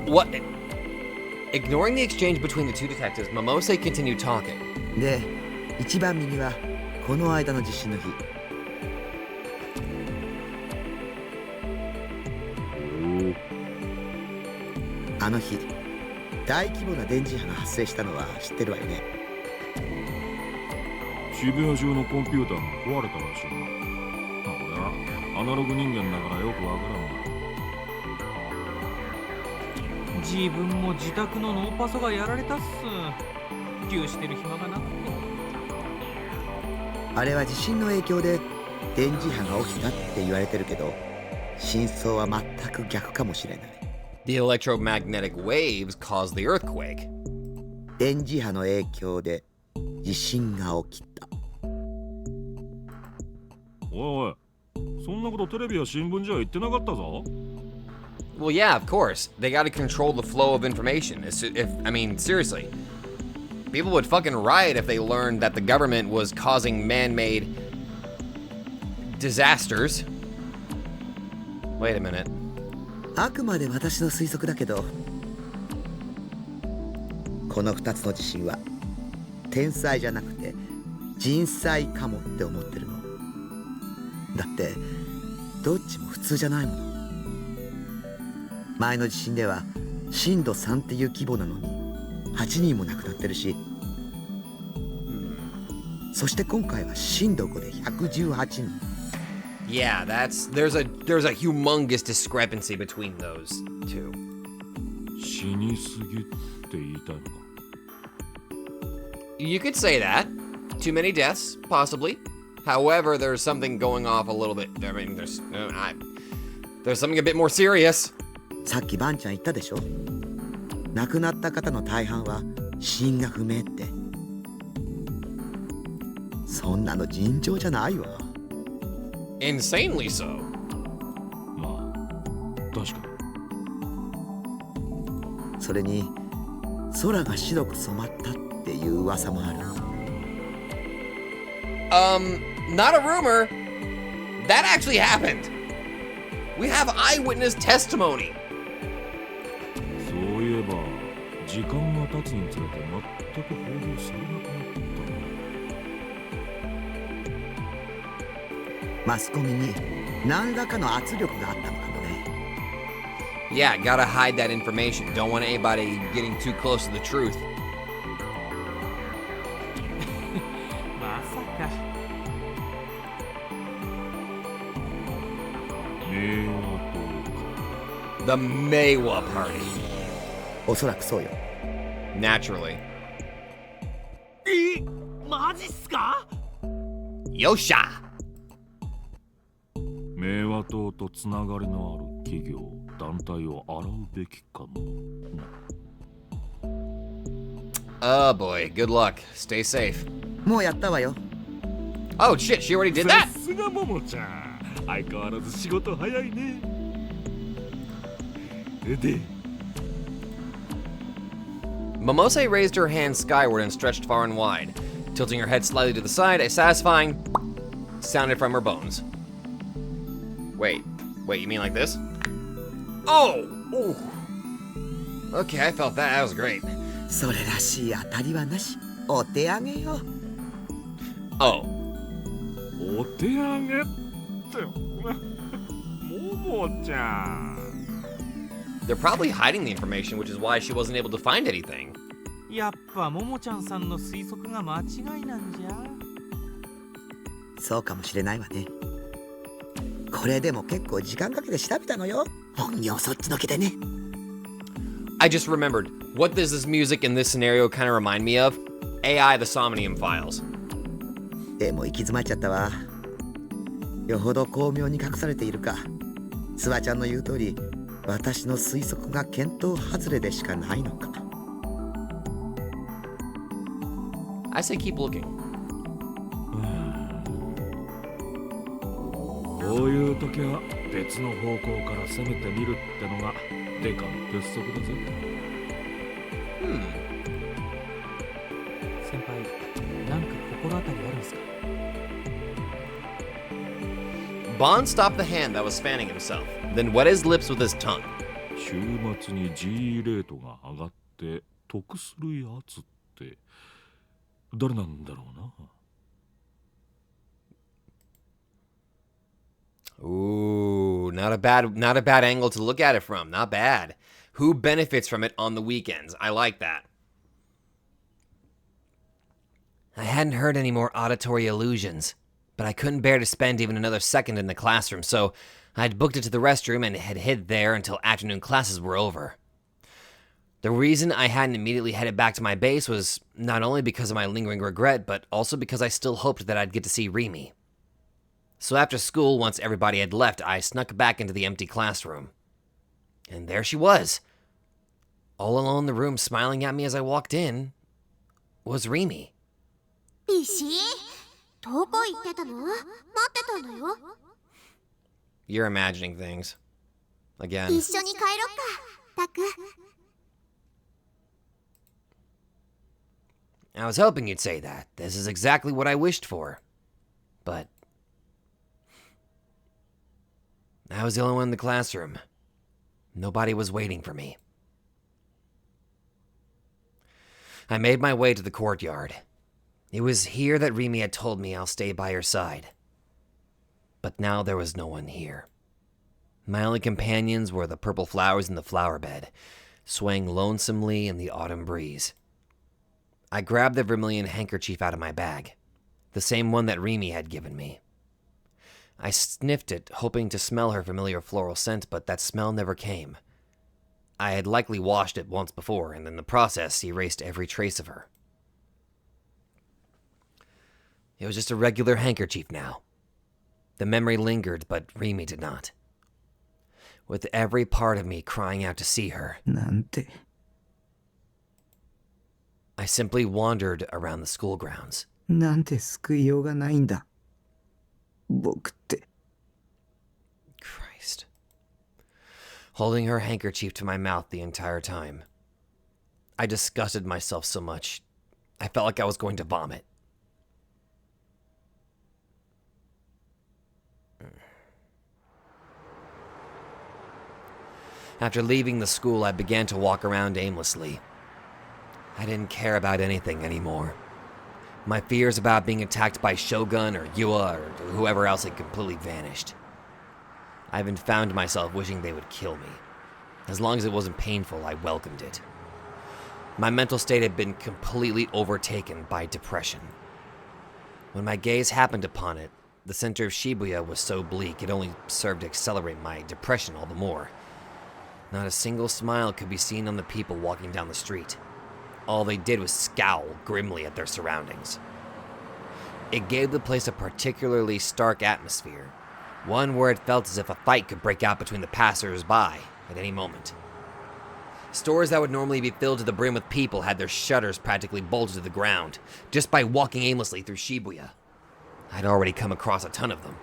What? Ignoring the exchange between the two detectives, Momose continued talking. で、一番右はこの間の地震の日。あの日、大規模な電磁波が発生したのは知ってるわよね。渋谷中のコンピューターが壊れたらしいな。俺はアナログ人間だからよくわからんが。自分も自宅のノーパソがやられたっす。普及してる暇がなくて。あれは地震の影響で電磁波が起きたって言われてるけど、真相は全く逆かもしれない。The electromagnetic waves caused the earthquake. 電磁波の影響で地震が起きた。おいおい、そんなことテレビや新聞じゃ言ってなかったぞ。Well, yeah, of course. They gotta control the flow of information. I mean, seriously. People would fucking riot if they learned that the government was causing man-made disasters. Wait a minute. あくまで私の推測だけど、この2つの地震は天災じゃなくて人災かもって思ってるの。だってどっちも普通じゃないもの。前の地震では震度3っていう規模なのに8人も亡くなってるし、そして今回は震度5で118人。Yeah, there's a humongous discrepancy between those two. 死にすぎって言いたいのか。You could say that. Too many deaths, possibly. However, there's something going off a little bit. I mean, there's something a bit more serious. さっきバンちゃん言ったでしょ。亡くなった方の大半は死因が不明って。そんなの尋常じゃないわ。Insanely so. まあ、確かに。それに空が白く染まったっていう噂もある。Not a rumor. That actually happened. We have eyewitness testimony. そういえば、時間が経つにつれて全く報道されなくなった。マスコミに何らかの圧力があったのかもね。Yeah, gotta hide that information. Don't want anybody getting too close to the truth. まさか。The Meiwa party. おそらくそうよ。Naturally. マジっすか？ Yosha! 明和党とつながりのある企業、団体を洗うべきかも。Oh boy, good luck. Stay safe. もうやったわよ。Oh shit, she already did that? さすがももちゃん。相変わらず仕事早いね。で、Momose raised her hand skyward and stretched far and wide, tilting her head slightly to the side. A satisfying sounded from her bones. Wait, you mean like this? Oh! Ooh. Okay, I felt that. That was great. それらしい当たりはなし。お手上げよ。Oh. お手上げって、ももちゃん。They're probably hiding the information, which is why she wasn't able to find anything. やっぱももちゃんさんの推測が間違いなんじゃ。そうかもしれないわね。これでも結構時間かけて調べたのよ。本業そっちのけでね。I just remembered. What does this music in this scenario kind of remind me of? AI, the Somnium Files. でも行き詰まっちゃったわ。よほど巧妙に隠されているか。スワちゃんの言う通り、私の推測が見当外れでしかないのか。I say keep looking. こういう時は別の方向から攻めてみるってのがデカの鉄則だぜ。先輩、なんか心当たりあるんですか？ Bond stopped the hand that was fanning himself, then wet his lips with his tongue. 週末に G レートが上がったて得するやつって誰なんだろうな。Ooh, not a bad angle to look at it from. Not bad. Who benefits from it on the weekends? I like that. I hadn't heard any more auditory illusions, but I couldn't bear to spend even another second in the classroom, so I'd booked it to the restroom and had hid there until afternoon classes were over. The reason I hadn't immediately headed back to my base was not only because of my lingering regret, but also because I still hoped that I'd get to see Rimi. So after school, once everybody had left, I snuck back into the empty classroom. And there she was. All alone in the room, smiling at me as I walked in, was Rimi. 石どこ行ってたの？待ってたんだよ。 You're imagining things. Again. 一緒に帰ろっか、タク。 I was hoping you'd say that. This is exactly what I wished for. But I was the only one in the classroom. Nobody was waiting for me. I made my way to the courtyard. It was here that Rimi had told me I'll stay by her side. But now there was no one here. My only companions were the purple flowers in the flower bed, swaying lonesomely in the autumn breeze. I grabbed the vermilion handkerchief out of my bag, the same one that Rimi had given me. I sniffed it, hoping to smell her familiar floral scent, but that smell never came. I had likely washed it once before, and in the process erased every trace of her. It was just a regular handkerchief now. The memory lingered, but Rimi did not. With every part of me crying out to see her, なんて I simply wandered around the school grounds. なんて救いようがないんだ。僕って。 Christ. Holding her handkerchief to my mouth the entire time. I disgusted myself so much, I felt like I was going to vomit. After leaving the school, I began to walk around aimlessly. I didn't care about anything anymore. My fears about being attacked by Shogun or Yua or whoever else had completely vanished. I even found myself wishing they would kill me. As long as it wasn't painful, I welcomed it. My mental state had been completely overtaken by depression. When my gaze happened upon it, the center of Shibuya was so bleak it only served to accelerate my depression all the more. Not a single smile could be seen on the people walking down the street. All they did was scowl grimly at their surroundings. It gave the place a particularly stark atmosphere, one where it felt as if a fight could break out between the passers-by at any moment. Stores that would normally be filled to the brim with people had their shutters practically bolted to the ground, just by walking aimlessly through Shibuya. I'd already come across a ton of them.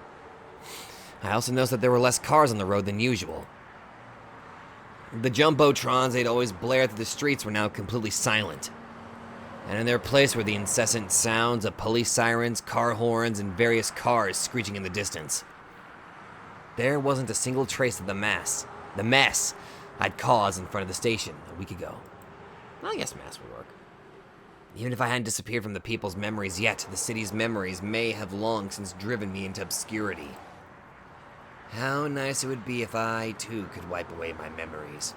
I also noticed that there were less cars on the road than usual. The jumbotrons they'd always blare through the streets were now completely silent. And in their place were the incessant sounds of police sirens, car horns, and various cars screeching in the distance. There wasn't a single trace of the mess I'd caused in front of the station a week ago. Well, I guess mass would work. Even if I hadn't disappeared from the people's memories yet, the city's memories may have long since driven me into obscurity. How nice it would be if I, too, could wipe away my memories.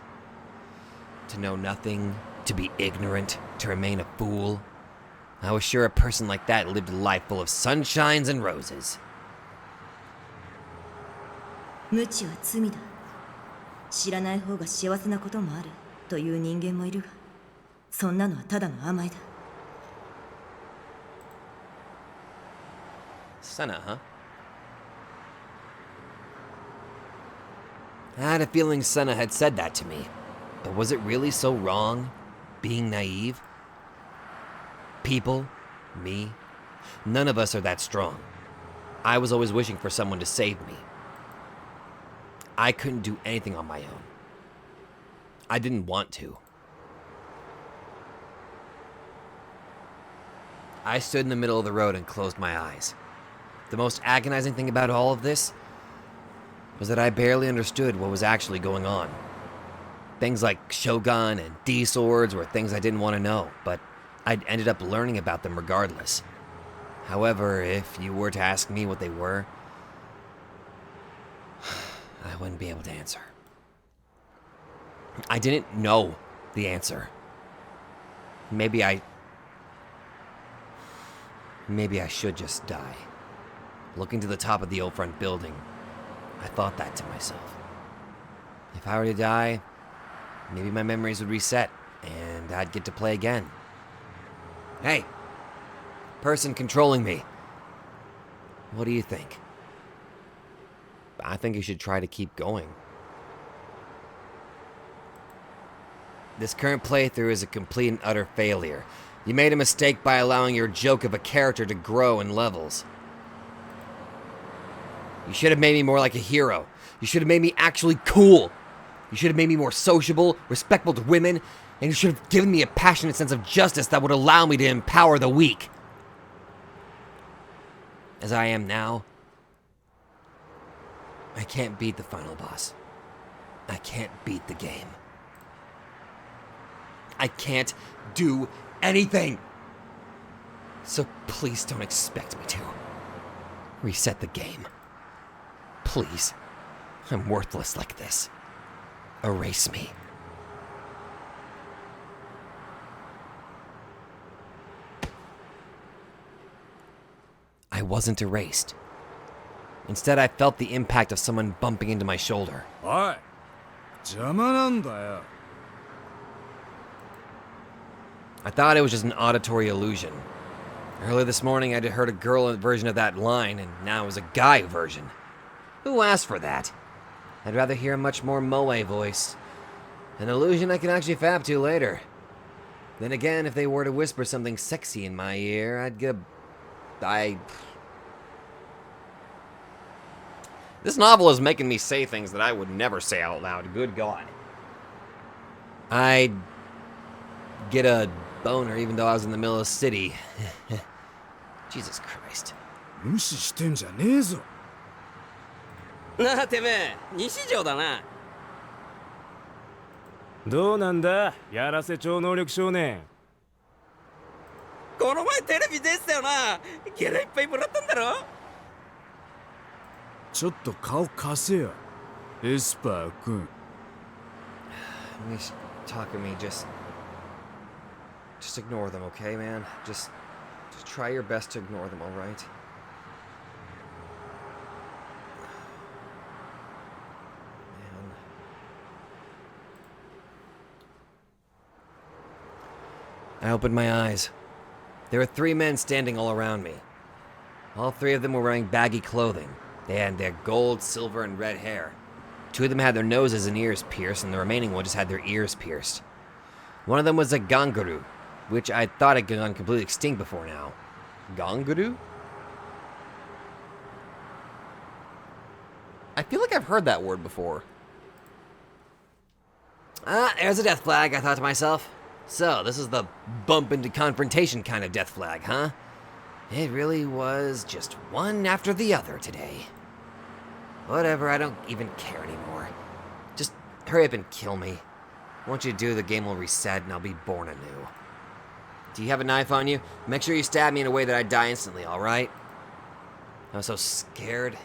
To know nothing, to be ignorant, to remain a fool. I was sure a person like that lived a life full of sunshines and roses. 無知は罪だ。知らない方が幸せなこともあるという人間もいるが、そんなのはただの甘えだ。Senna, huh? I had a feeling Senna had said that to me. But was it really so wrong? Being naive? People? Me? None of us are that strong. I was always wishing for someone to save me. I couldn't do anything on my own. I didn't want to. I stood in the middle of the road and closed my eyes. The most agonizing thing about all of this was that I barely understood what was actually going on. Things like Shogun and D-swords were things I didn't want to know, but I ended up learning about them regardless. However, if you were to ask me what they were, I wouldn't be able to answer. I didn't know the answer. Maybe I should just die. Looking to the top of the old front building, I thought that to myself. If I were to die, maybe my memories would reset, and I'd get to play again. Hey, person controlling me, what do you think? I think you should try to keep going. This current playthrough is a complete and utter failure. You made a mistake by allowing your joke of a character to grow in levels. You should have made me more like a hero. You should have made me actually cool. You should have made me more sociable, respectful to women, and you should have given me a passionate sense of justice that would allow me to empower the weak. As I am now, I can't beat the final boss. I can't beat the game. I can't do anything. So please don't expect me to. Reset the game. Please. I'm worthless like this. Erase me. I wasn't erased. Instead, I felt the impact of someone bumping into my shoulder. おい、邪魔なんだよ。 I thought it was just an auditory illusion. Earlier this morning, I'd heard a girl version of that line, and now it was a guy version. Who asked for that? I'd rather hear a much more moe voice. An illusion I can actually fap to later. Then again, if they were to whisper something sexy in my ear, I'd get a... This novel is making me say things that I would never say out loud. Good God. I'd get a boner even though I was in the middle of the city. Jesus Christ. 無視してんじゃねえぞ。なあてめえ、西条だな。どうなんだ、やらせ超能力少年。この前テレビ出てたよな。ギャラいっぱいもらったんだろ。ちょっと顔貸せよ、エスパー君。He's talking to me, just ignore them, okay, man? Just try your best to ignore them, all right? Man. I opened my eyes. There were 3 men standing all around me. All 3 of them were wearing baggy clothing. They had their gold, silver, and red hair. 2 of them had their noses and ears pierced, and the remaining one just had their ears pierced. One of them was a ganguru, which I thought had gone completely extinct before now. Ganguru? I feel like I've heard that word before. There's a death flag, I thought to myself. So, this is the bump into confrontation kind of death flag, huh? It really was just one after the other today. Whatever, I don't even care anymore. Just hurry up and kill me. Once you do, the game will reset and I'll be born anew. Do you have a knife on you? Make sure you stab me in a way that I die instantly, alright? I was so scared.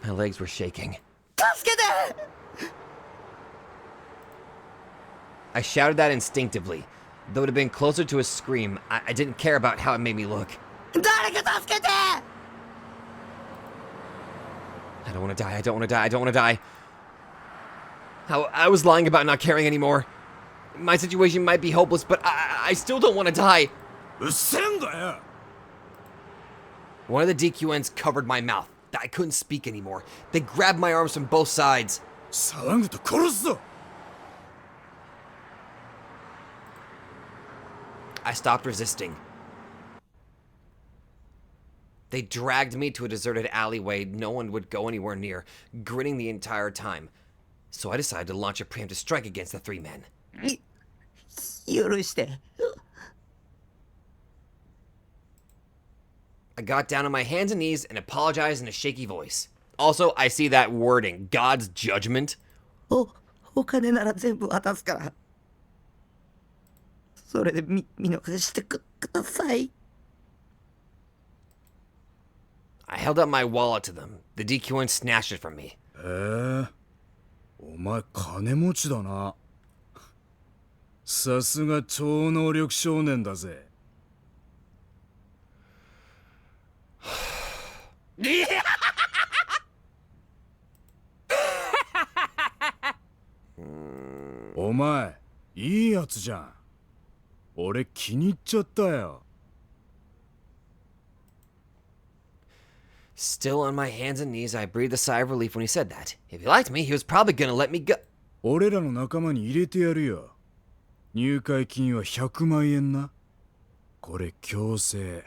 My legs were shaking. I shouted that instinctively. Though it would have been closer to a scream, I didn't care about how it made me look. I don't want to die, I don't want to die, I don't want to die. I was lying about not caring anymore. My situation might be hopeless, but I still don't want to die. One of the DQNs covered my mouth. I couldn't speak anymore. They grabbed my arms from both sides. I stopped resisting. They dragged me to a deserted alleyway no one would go anywhere near, grinning the entire time. So I decided to launch a preemptive strike against the 3 men. I got down on my hands and knees and apologized in a shaky voice. Also, I see that wording, God's judgment. お金なら全部渡すから。それで見逃してください。I held up my wallet to them. The DQN snatched it from me. お前金持ちだな。さすが超能力少年だぜ。お前いいやつじゃん。俺気に入っちゃったよ。Still on my hands and knees, I breathed a sigh of relief when he said that. If he liked me, he was probably gonna let me go. 俺らの仲間に入れてやるよ。入会金は100万円な。これ強制。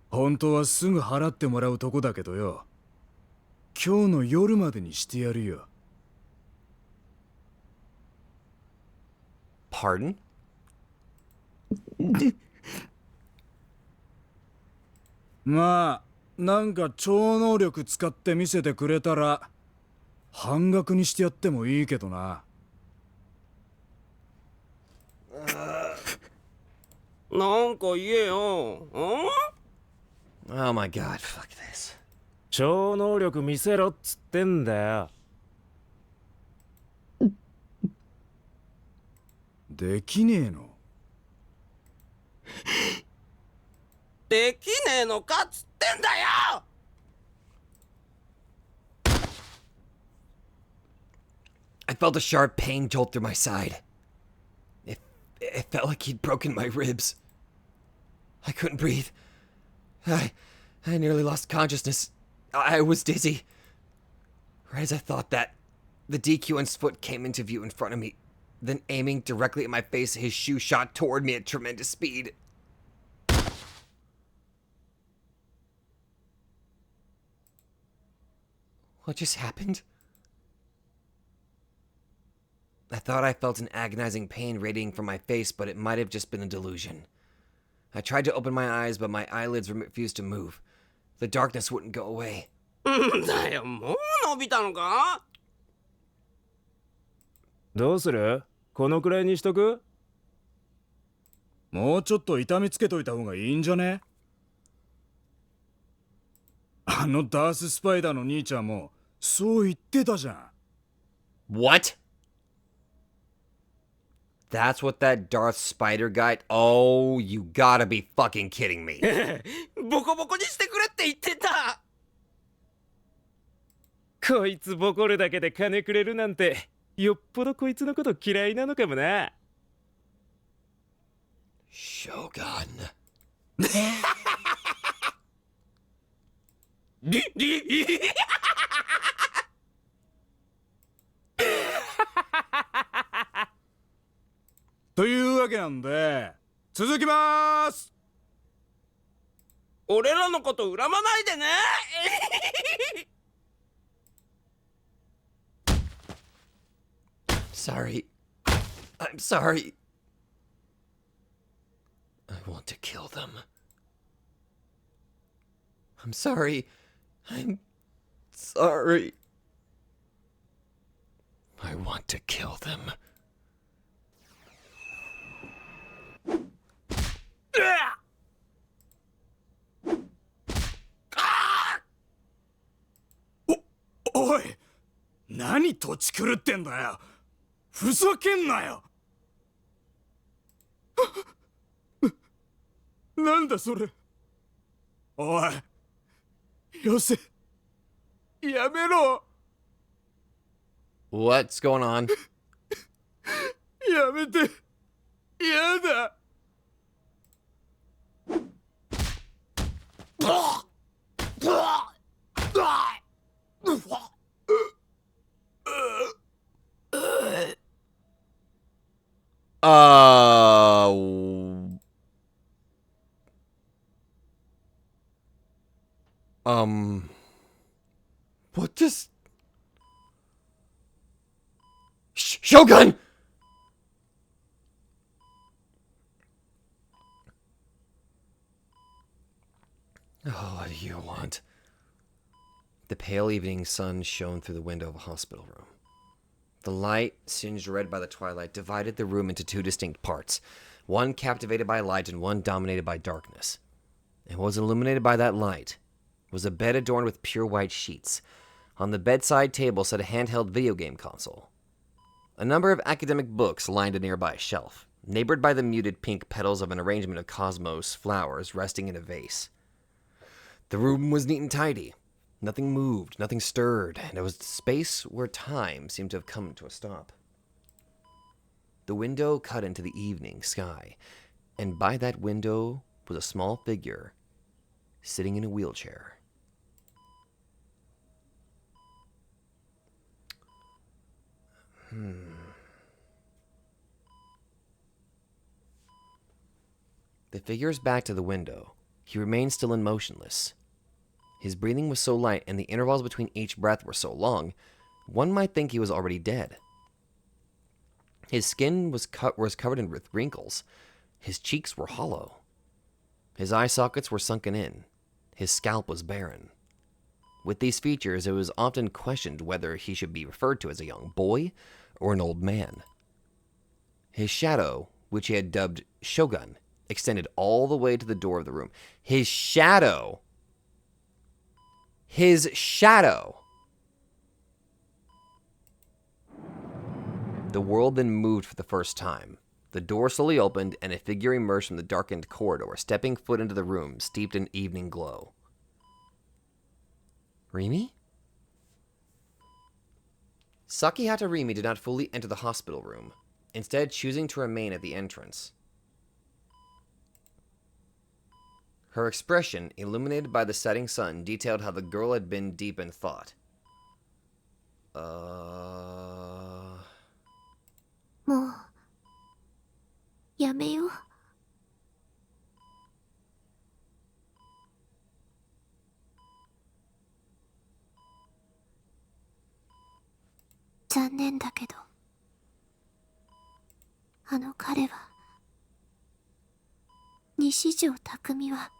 本当はすぐ払ってもらうとこだけどよ。今日の夜までにしてやるよ。Pardon? まあなんか超能力使って見せてくれたら半額にしてやってもいいけどな。なんか言えよ。Oh my god, fuck this. 超能力見せろっつってんだよ。できねえの？できねえのかっつってんだよ。I felt a sharp pain jolt through my side. It felt like he'd broken my ribs. I couldn't breathe. I nearly lost consciousness. I was dizzy. Right as I thought that, the DQN's foot came into view in front of me. Then aiming directly at my face, his shoe shot toward me at tremendous speed. What just happened? I thought I felt an agonizing pain radiating from my face, but it might have just been a delusion. I tried to open my eyes, but my eyelids refused to move. The darkness wouldn't go away. だよ、もう伸びたのか？どうする？このくらいにしとく？もうちょっと痛みつけといた方がいいんじゃね？あのダース・スパイダーの兄ちゃんもそう言ってたじゃん。What? That's what that Darth Spider guy... Oh, you gotta be fucking kidding me. ボコボコにしてくれって言ってた。こいつボコるだけで金くれるなんてよっぽどこいつのこと嫌いなのかもな。Shogun. というわけなんで続きまーす。俺らのこと恨まないでね。Sorry. I'm sorry. I want to kill them. I'm sorry. I'm sorry. I want to kill them.おい、何土地狂ってんだよ。ふざけんなよ。なんだそれ。おい、よせ。やめろ。What's going on? やめて。やだ。What just... Shogun! Oh, what do you want? The pale evening sun shone through the window of a hospital room. The light, singed red by the twilight, divided the room into two distinct parts, one captivated by light and one dominated by darkness. And what was illuminated by that light was a bed adorned with pure white sheets. On the bedside table sat a handheld video game console. A number of academic books lined a nearby shelf, neighbored by the muted pink petals of an arrangement of cosmos flowers resting in a vase. The room was neat and tidy. Nothing moved, nothing stirred, and it was a space where time seemed to have come to a stop. The window cut into the evening sky, and by that window was a small figure sitting in a wheelchair. The figure's back to the window. He remained still and motionless. His breathing was so light and the intervals between each breath were so long, one might think he was already dead. His skin was covered with wrinkles. His cheeks were hollow. His eye sockets were sunken in. His scalp was barren. With these features, it was often questioned whether he should be referred to as a young boy or an old man. His shadow, which he had dubbed Shogun, extended all the way to the door of the room. His shadow! His shadow! The world then moved for the first time. The door slowly opened, and a figure emerged from the darkened corridor, stepping foot into the room, steeped in evening glow. Rimi? Sakihata Rimi did not fully enter the hospital room, instead choosing to remain at the entrance. Her expression, illuminated by the setting sun, detailed how the girl had been deep in thought. もうやめよう。残念だけど、あの彼は、西條匠は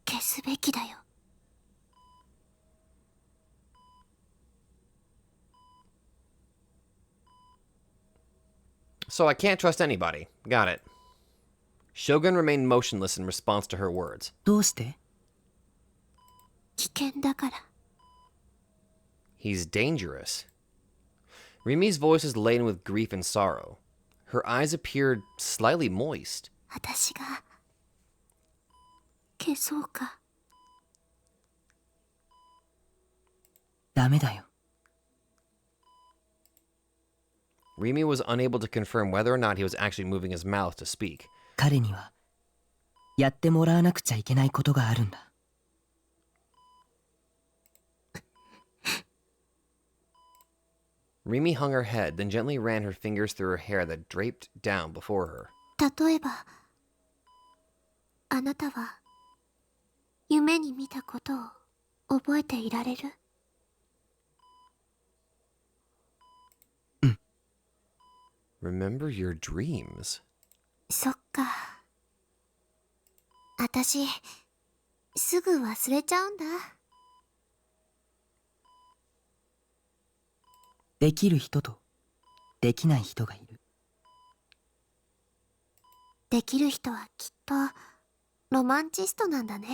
消すべきだよ。So I can't trust anybody. Got it. Shogun remained motionless in response to her words. どうして？危険だから。He's dangerous. Rimi's voice is laden with grief and sorrow. Her eyes appeared slightly moist. 私が消そうか。ダメだよ。Rimi was unable to confirm whether or not he was actually moving his mouth to speak. 彼にはやってもらわなくちゃいけないことがあるんだ。Rimi hung her head, then gently ran her fingers through her hair that draped down before her. 例えば、あなたは夢に見たことを覚えていられる？うん。Remember your dreams. そっか。私、すぐ忘れちゃうんだ。できる人とできない人がいる。できる人はきっとロマンチストなんだね。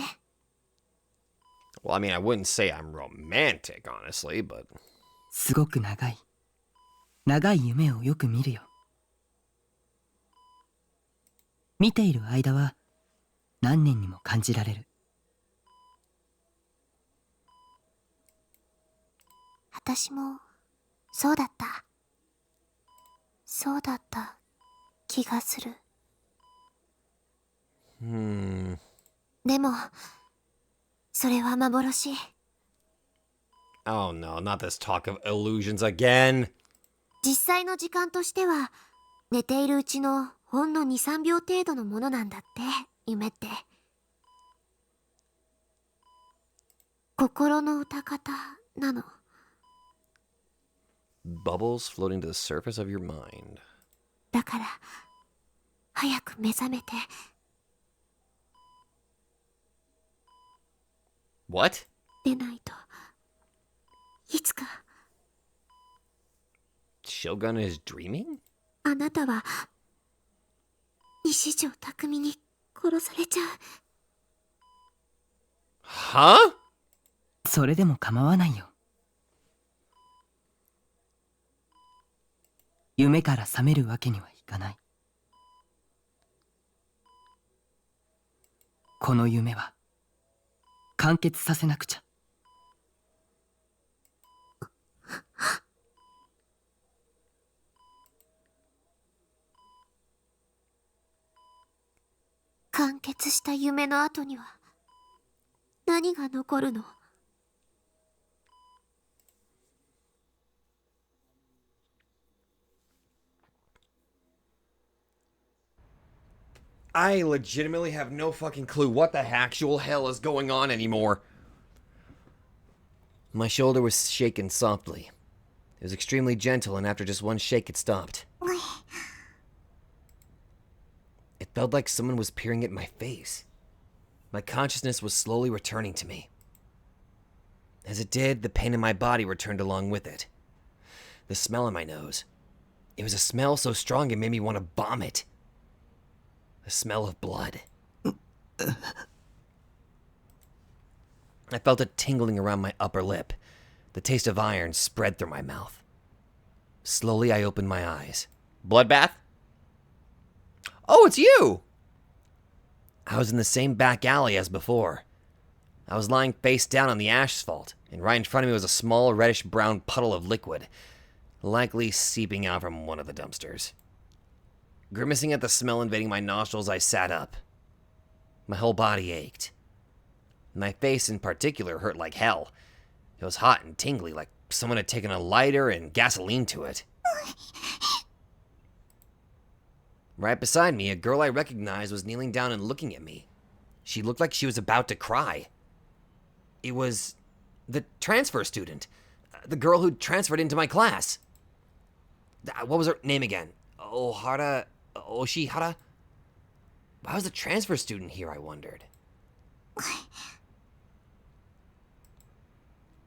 Well, I mean, I wouldn't say I'm romantic, honestly, but... すごく長い夢をよく見るよ。見ている間は何年にも感じられる。私もそうだった気がする。でもそれは幻。Oh no, not this talk of illusions again. 実際の時間としては寝ているうちのほんの 2,3 秒程度のものなんだって、夢って。心の歌方なの。Bubbles floating to the surface of your mind. だから早く目覚めて。What? でないといつか Shogun is dreaming? あなたは西条匠に殺されちゃう。 Huh? それでも構わないよ。夢から覚めるわけにはいかない。この夢は完結させなくちゃ。完結した夢の後には何が残るの？ I legitimately have no fucking clue what the actual hell is going on anymore. My shoulder was shaken softly. It was extremely gentle, and after just one shake, it stopped. It felt like someone was peering at my face. My consciousness was slowly returning to me. As it did, the pain in my body returned along with it. The smell in my nose. It was a smell so strong it made me want to vomit. The smell of blood. I felt it tingling around my upper lip. The taste of iron spread through my mouth. Slowly, I opened my eyes. Bloodbath? Oh, it's you! I was in the same back alley as before. I was lying face down on the asphalt, and right in front of me was a small reddish-brown puddle of liquid, likely seeping out from one of the dumpsters. Grimacing at the smell invading my nostrils, I sat up. My whole body ached. My face in particular hurt like hell. It was hot and tingly, like someone had taken a lighter and gasoline to it. Right beside me, a girl I recognized was kneeling down and looking at me. She looked like she was about to cry. It was the transfer student. The girl who transferred into my class. What was her name again? Oshihara? Why was the transfer student here, I wondered.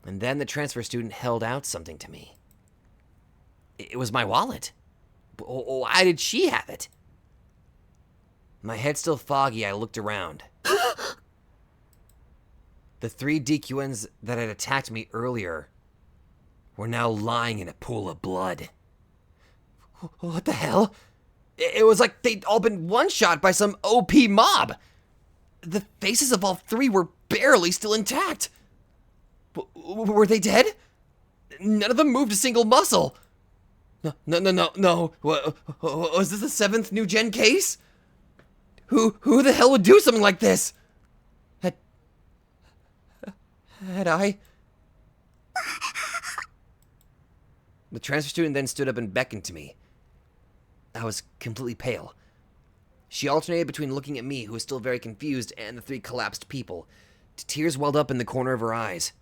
And then the transfer student held out something to me. It was my wallet. Why did she have it? My head still foggy, I looked around. The 3 DQNs that had attacked me earlier were now lying in a pool of blood. What the hell? It was like they'd all been one-shot by some OP mob. The faces of all 3 were barely still intact. Were they dead? None of them moved a single muscle. No. Was this the 7th new gen case? Who the hell would do something like this? Had I? The transfer student then stood up and beckoned to me. I was completely pale. She alternated between looking at me, who was still very confused, and the 3 collapsed people. Tears welled up in the corner of her eyes.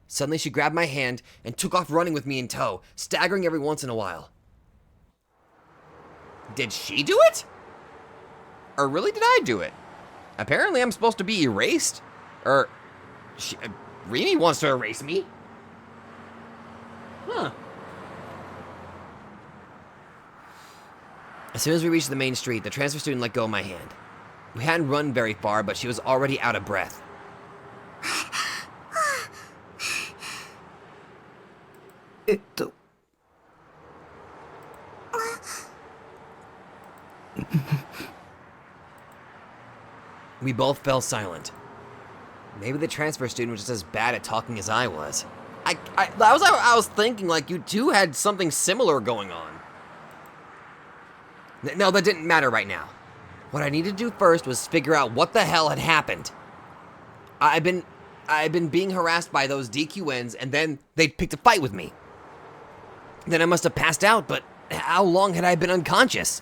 Suddenly she grabbed my hand and took off running with me in tow, staggering every once in a while. Did she do it? Or really did I do it? Apparently I'm supposed to be erased. Rimi wants to erase me. Huh. As soon as we reached the main street, the transfer student let go of my hand. We hadn't run very far, but she was already out of breath. We both fell silent. Maybe the transfer student was just as bad at talking as I was. I was thinking, like, you two had something similar going on. No, that didn't matter right now. What I needed to do first was figure out what the hell had happened. I've been being harassed by those DQNs, and then they picked a fight with me. Then I must have passed out, but how long had I been unconscious?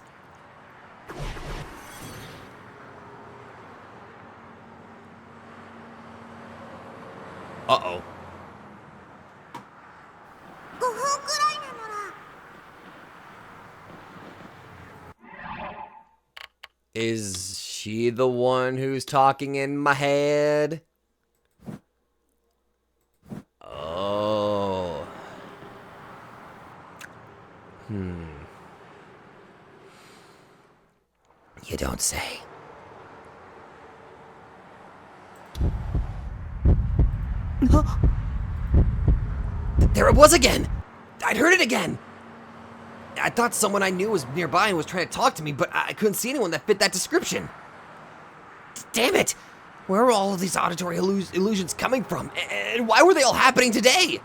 Uh-oh. Is she the one who's talking in my head? Oh. You don't say. There it was again! I'd heard it again! I thought someone I knew was nearby and was trying to talk to me, but I couldn't see anyone that fit that description. Damn it! Where are all of these auditory illusions coming from? And why were they all happening today?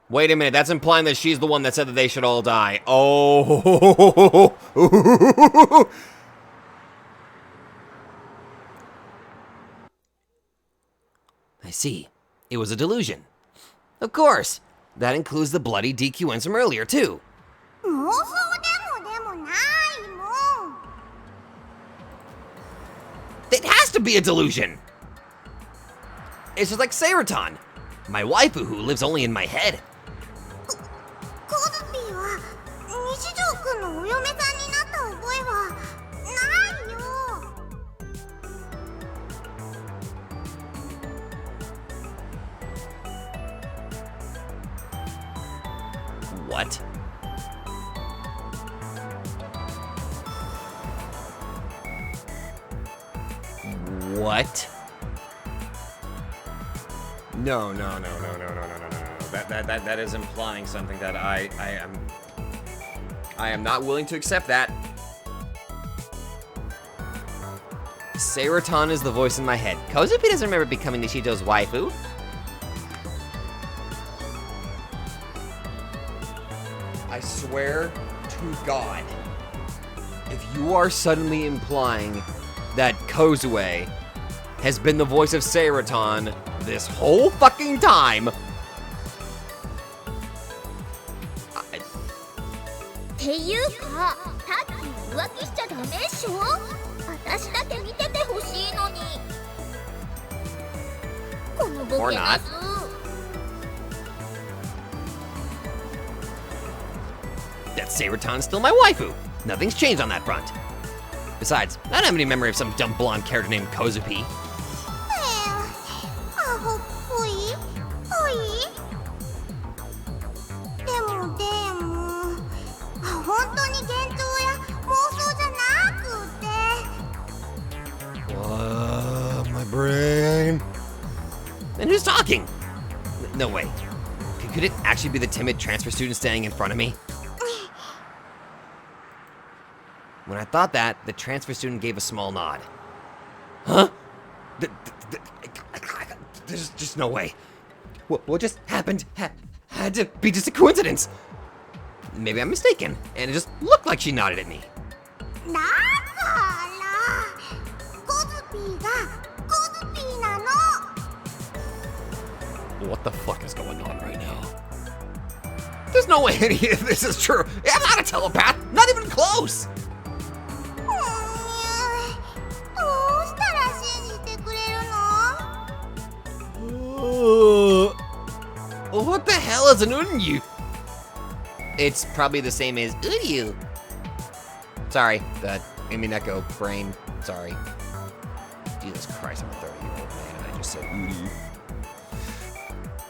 Wait a minute, that's implying that she's the one that said that they should all die. Oh. I see. It was a delusion. Of course. That includes the bloody DQNs from earlier, too. It has to be a delusion. It's just like Seirotan, my waifu who lives only in my head. What? What? No. That is implying something that I am not willing to accept that. Seirotan is the voice in my head. Kozupi doesn't remember becoming Nishito's waifu. I swear to God, if you are suddenly implying that Kozue has been the voice of Seirotan this whole fucking time, or not. That Seirotan's still my waifu. Nothing's changed on that front. Besides, I don't have any memory of some dumb blonde character named Kozupi. My brain. And who's talking? No way. Could it actually be the timid transfer student standing in front of me? When I thought that, the transfer student gave a small nod. Huh? There's just no way. What just happened had to be just a coincidence. Maybe I'm mistaken, and it just looked like she nodded at me. What the fuck is going on right now? There's no way any of this is true. I'm not a telepath, not even close. What the hell is an Unyu? It's probably the same as Uryu. Sorry, the Imineko brain. Sorry. Jesus Christ, I'm a 30-year-old man and I just said Uryu.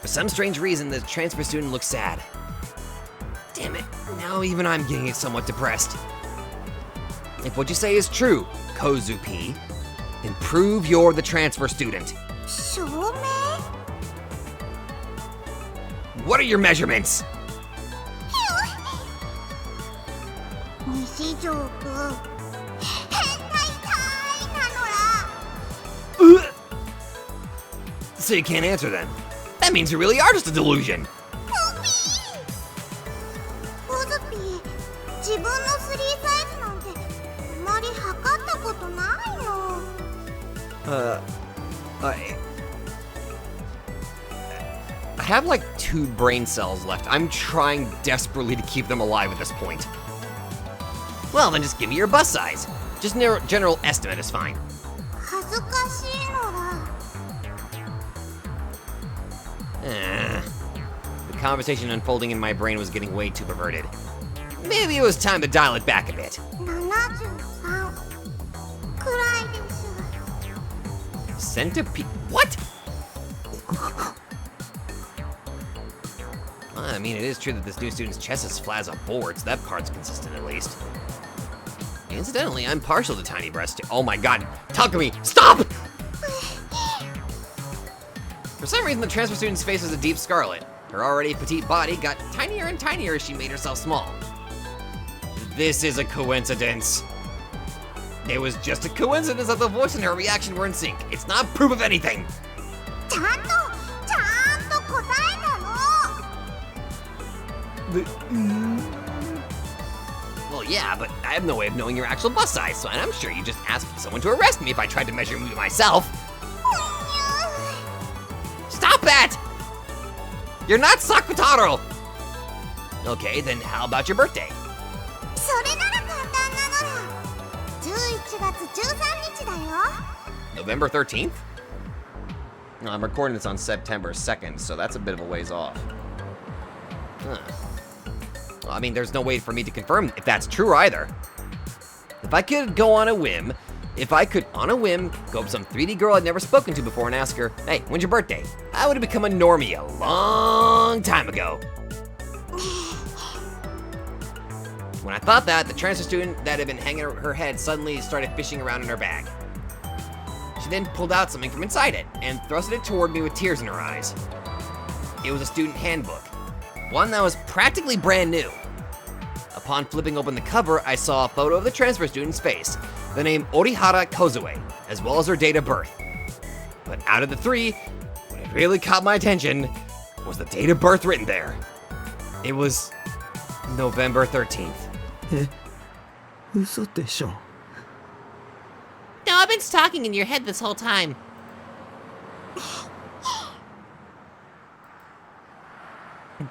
For some strange reason, the transfer student looks sad. Damn it, now even I'm getting somewhat depressed. If what you say is true, Kozupi, then prove you're the transfer student. What are your measurements? So you can't answer then. That means you really are just a delusion. I have like 2 brain cells left. I'm trying desperately to keep them alive at this point. Well, then just give me your bust size. Just general estimate is fine. The conversation unfolding in my brain was getting way too perverted. Maybe it was time to dial it back a bit. Centipede? What? I mean, it is true that this new student's chest is flat as a board, so that part's consistent at least. Incidentally, I'm partial to tiny breasts. Oh my god, Takumi, stop! For some reason, the transfer student's face was a deep scarlet. Her already petite body got tinier and tinier as she made herself small. This is a coincidence. It was just a coincidence that the voice and her reaction were in sync. It's not proof of anything. Well, yeah, but I have no way of knowing your actual bust size, so I'm sure you just asked someone to arrest me if I tried to measure me myself. Stop that! You're not Sakutaro! Okay, then how about your birthday? November 13th? No, I'm recording this on September 2nd, so that's a bit of a ways off. Huh. Well, I mean, there's no way for me to confirm if that's true either. If I could go on a whim, go up to some 3D girl I'd never spoken to before and ask her, hey, when's your birthday? I would have become a normie a long time ago. When I thought that, the transfer student that had been hanging her head suddenly started fishing around in her bag. She then pulled out something from inside it and thrusted it toward me with tears in her eyes. It was a student handbook, one that was practically brand new. Upon flipping open the cover, I saw a photo of the transfer student's face, the name Orihara Kozue, as well as her date of birth. But out of the three, what had really caught my attention was the date of birth written there. It was November 13th. No, I've been talking in your head this whole time.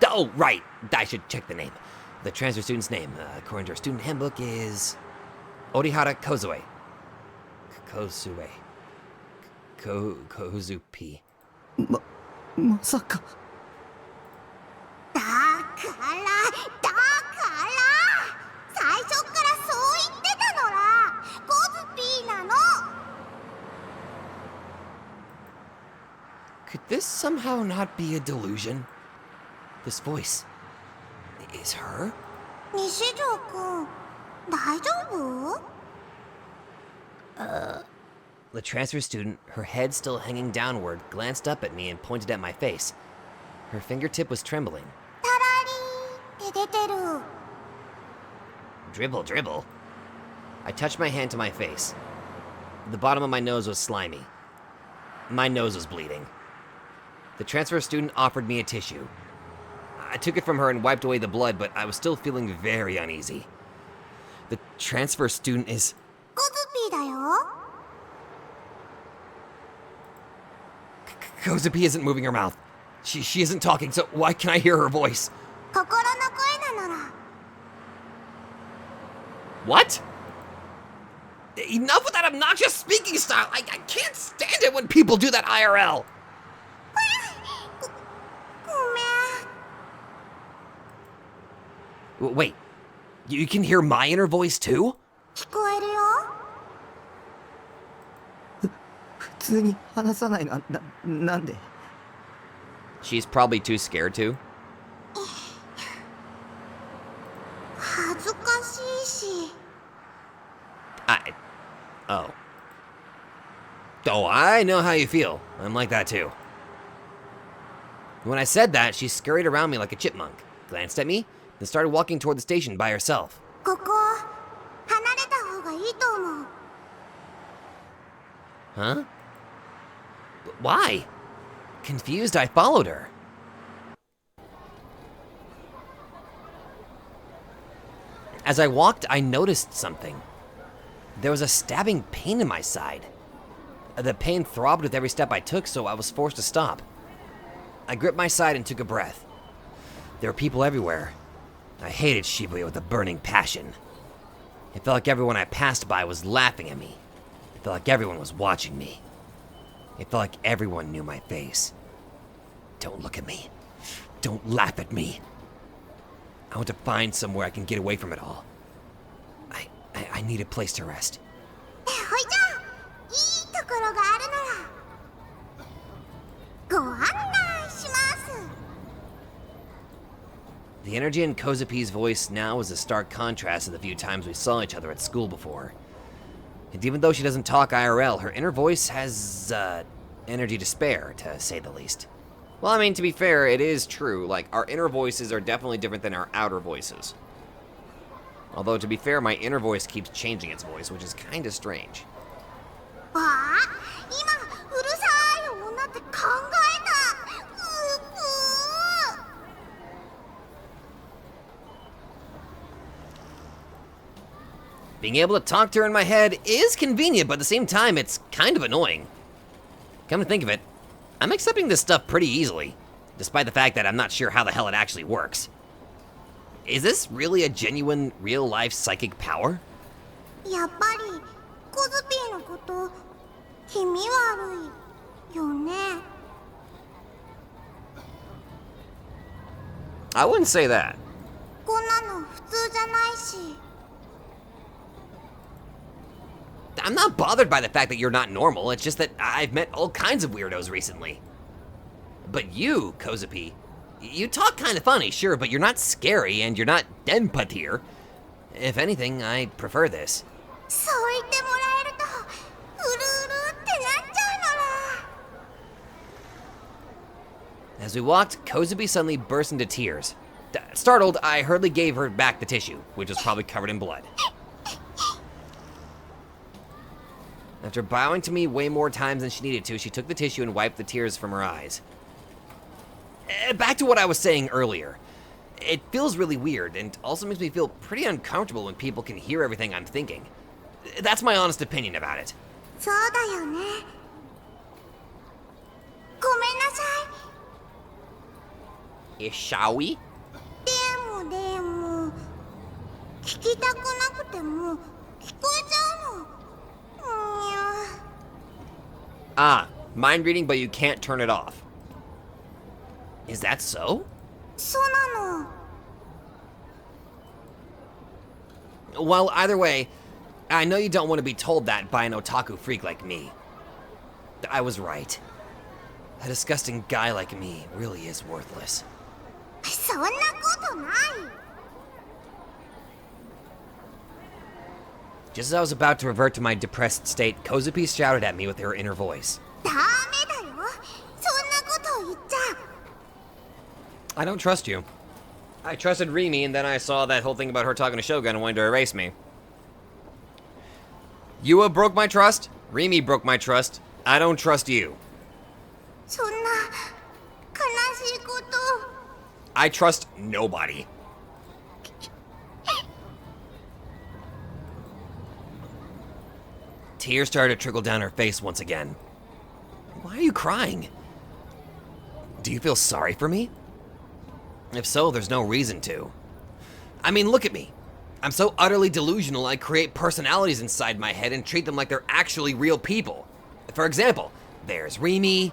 Oh, right. I should check the name. The transfer student's name, according to her student handbook, is Orihara Kozue. Kozupi. まさか。だから最初からそう言ってたのらコズピーなの。 Could this somehow not be a delusion? This voice is her? 西条くん、大丈夫？ The transfer student, her head still hanging downward, glanced up at me and pointed at my face. Her fingertip was trembling. タラリーって出てる。 Dribble. I touched my hand to my face. The bottom of my nose was slimy. My nose was bleeding. The transfer student offered me a tissue. I took it from her and wiped away the blood, but I was still feeling very uneasy. The transfer student is... コズピーだよ。 Kozupi isn't moving her mouth. She isn't talking, so why can't I hear her voice? 心の声なのら。 What? Enough with that obnoxious speaking style! I can't stand it when people do that IRL! ごめん。 Wait, you can hear my inner voice too? 聞こえるよ。 普通に話さないなんで。 She's probably too scared to. 恥ずかしいし。 Oh, I know how you feel. I'm like that too. When I said that, she scurried around me like a chipmunk, glanced at me, then started walking toward the station by herself. ここ離れた方がいいと思う。 Huh? Why? Confused, I followed her. As I walked, I noticed something. There was a stabbing pain in my side. The pain throbbed with every step I took, so I was forced to stop. I gripped my side and took a breath. There were people everywhere. I hated Shibuya with a burning passion. It felt like everyone I passed by was laughing at me. It felt like everyone was watching me. It felt like everyone knew my face. Don't look at me. Don't laugh at me. I want to find somewhere I can get away from it all. I need a place to rest. ほいじゃあいいところがあるならご案内します。The energy in Kozupi's voice now is a stark contrast to the few times we saw each other at school before. And even though she doesn't talk IRL, her inner voice has, energy to spare, to say the least. Well, I mean, to be fair, it is true. Like, our inner voices are definitely different than our outer voices. Although, to be fair, my inner voice keeps changing its voice, which is kinda strange. Being able to talk to her in my head is convenient, but at the same time, it's kind of annoying. Come to think of it, I'm accepting this stuff pretty easily, despite the fact that I'm not sure how the hell it actually works. Is this really a genuine, real-life psychic power? I wouldn't say that. I'm not bothered by the fact that you're not normal, it's just that I've met all kinds of weirdos recently. But you, Kozupi, you talk kind of funny, sure, but you're not scary and you're not denpatir. If anything, I prefer this. As we walked, Kozupi suddenly burst into tears. Startled, I hurriedly gave her back the tissue, which was probably covered in blood. After bowing to me way more times than she needed to, she took the tissue and wiped the tears from her eyes. Back to what I was saying earlier. It feels really weird, and also makes me feel pretty uncomfortable when people can hear everything I'm thinking. That's my honest opinion about it. Shall we? Ah, mind reading, but you can't turn it off. Is that so? Well, either way, I know you don't want to be told that by an otaku freak like me. I was right. A disgusting guy like me really is worthless. Just as I was about to revert to my depressed state, Kozupi shouted at me with her inner voice. I don't trust you. I trusted Rimi, and then I saw that whole thing about her talking to Shogun and wanting to erase me. Yua broke my trust. Rimi broke my trust. I don't trust you. I trust nobody. Tears started to trickle down her face once again. Why are you crying? Do you feel sorry for me? If so, there's no reason to. I mean, look at me. I'm so utterly delusional I create personalities inside my head and treat them like they're actually real people. For example, there's Rimi.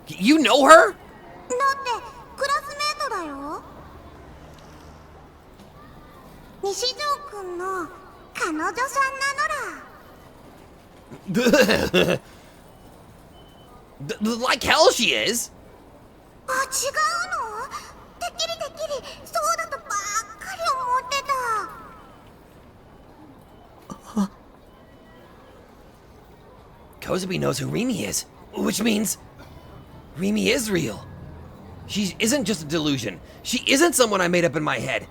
You know her? Like hell she is. Kozupi knows who Rimi is, which means Rimi is real. She isn't just a delusion. She isn't someone I made up in my head.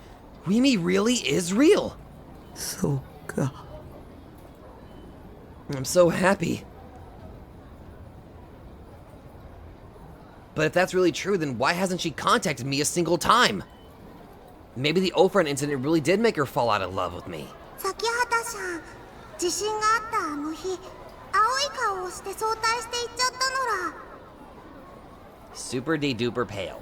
Rimi really is real. I'm so happy. But if that's really true, then why hasn't she contacted me a single time? Maybe the Ofran incident really did make her fall out of love with me. Super de duper pale.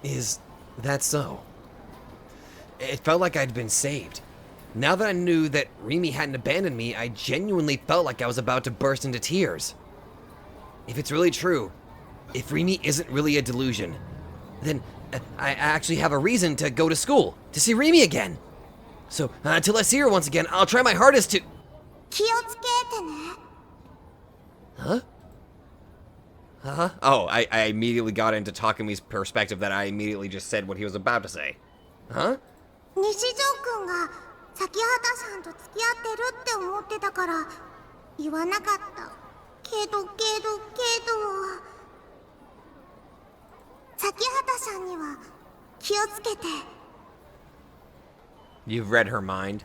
Is that so? It felt like I'd been saved. Now that I knew that Rimi hadn't abandoned me, I genuinely felt like I was about to burst into tears. If it's really true, if Rimi isn't really a delusion, then I actually have a reason to go to school, to see Rimi again. So, until I see her once again, I'll try my hardest to... Huh? Huh? Oh, I immediately got into Takemi's perspective that I immediately just said what he was about to say. Huh? 西条くんが咲畑さんと付き合ってるって思ってたから言わなかったけど咲畑さんには気をつけて You've read her mind.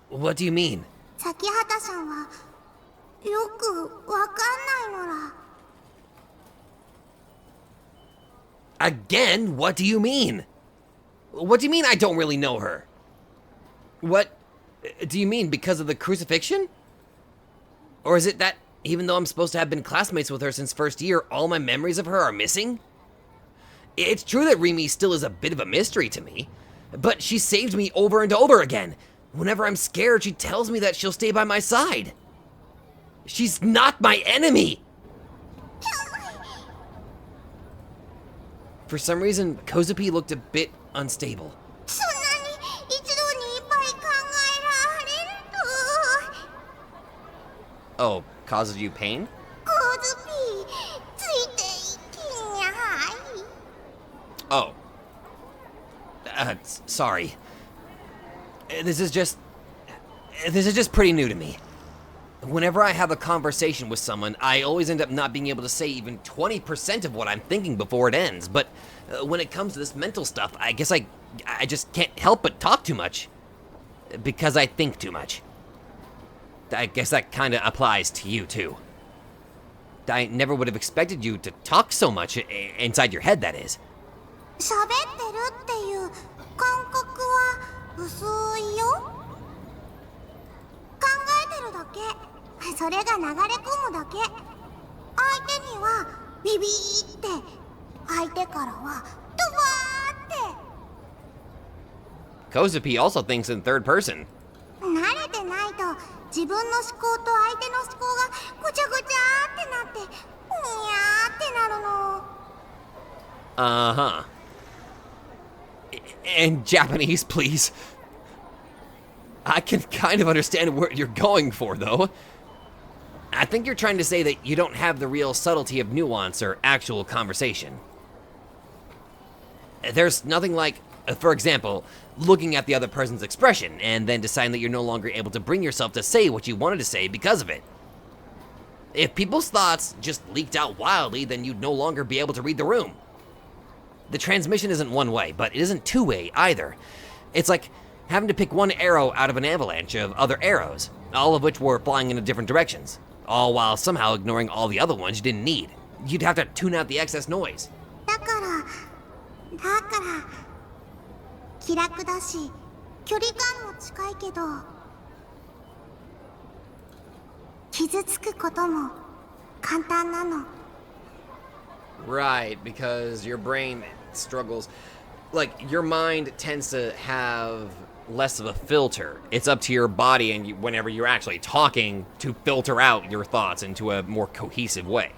What do you mean? 咲畑さんはよくわかんないのら Again? What do you mean? What do you mean I don't really know her? What do you mean, because of the crucifixion? Or is it that, even though I'm supposed to have been classmates with her since first year, all my memories of her are missing? It's true that Rimi still is a bit of a mystery to me, but she saved me over and over again. Whenever I'm scared, she tells me that she'll stay by my side. She's not my enemy! For some reason, Kozupi looked a bit unstable. Oh, causes you pain? Oh. Sorry. This is just pretty new to me. Whenever I have a conversation with someone, I always end up not being able to say even 20% of what I'm thinking before it ends, but when it comes to this mental stuff, I guess I just can't help but talk too much. Because I think too much. I guess that kinda applies to you too. I never would have expected you to talk so much, inside your head, that is. 喋ってるっていう感覚は薄いよ考えてるだけそれが流れ込むだけ相手にはビビーって相手からはドバーって Kozupi also thinks in third person. 慣れてないと自分の思考と相手の思考がごちゃごちゃってなってにゃーってなるの Uh-huh. In Japanese, please. I can kind of understand what you're going for, though. I think you're trying to say that you don't have the real subtlety of nuance or actual conversation. There's nothing like, for example, looking at the other person's expression and then deciding that you're no longer able to bring yourself to say what you wanted to say because of it. If people's thoughts just leaked out wildly, then you'd no longer be able to read the room. The transmission isn't one way, but it isn't two-way either. It's like having to pick one arrow out of an avalanche of other arrows, all of which were flying in different directions, all while somehow ignoring all the other ones you didn't need. You'd have to tune out the excess noise. だから気楽だし距離感も近いけど傷つくことも簡単なの Right, because your brain struggles. Like, your mind tends to have less of a filter. It's up to your body and whenever you're actually talking to filter out your thoughts into a more cohesive way.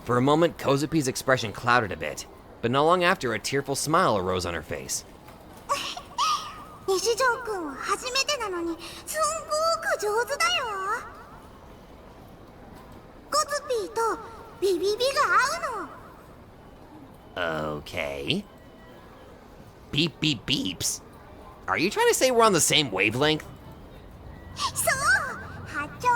For a moment, Kozupi's expression clouded a bit, but not long after, a tearful smile arose on her face. 西条くんは初めてなのにすんごく上手だよコズピーとビビビが合うの Okay. Beep beep beeps? Are you trying to say we're on the same wavelength? そう波長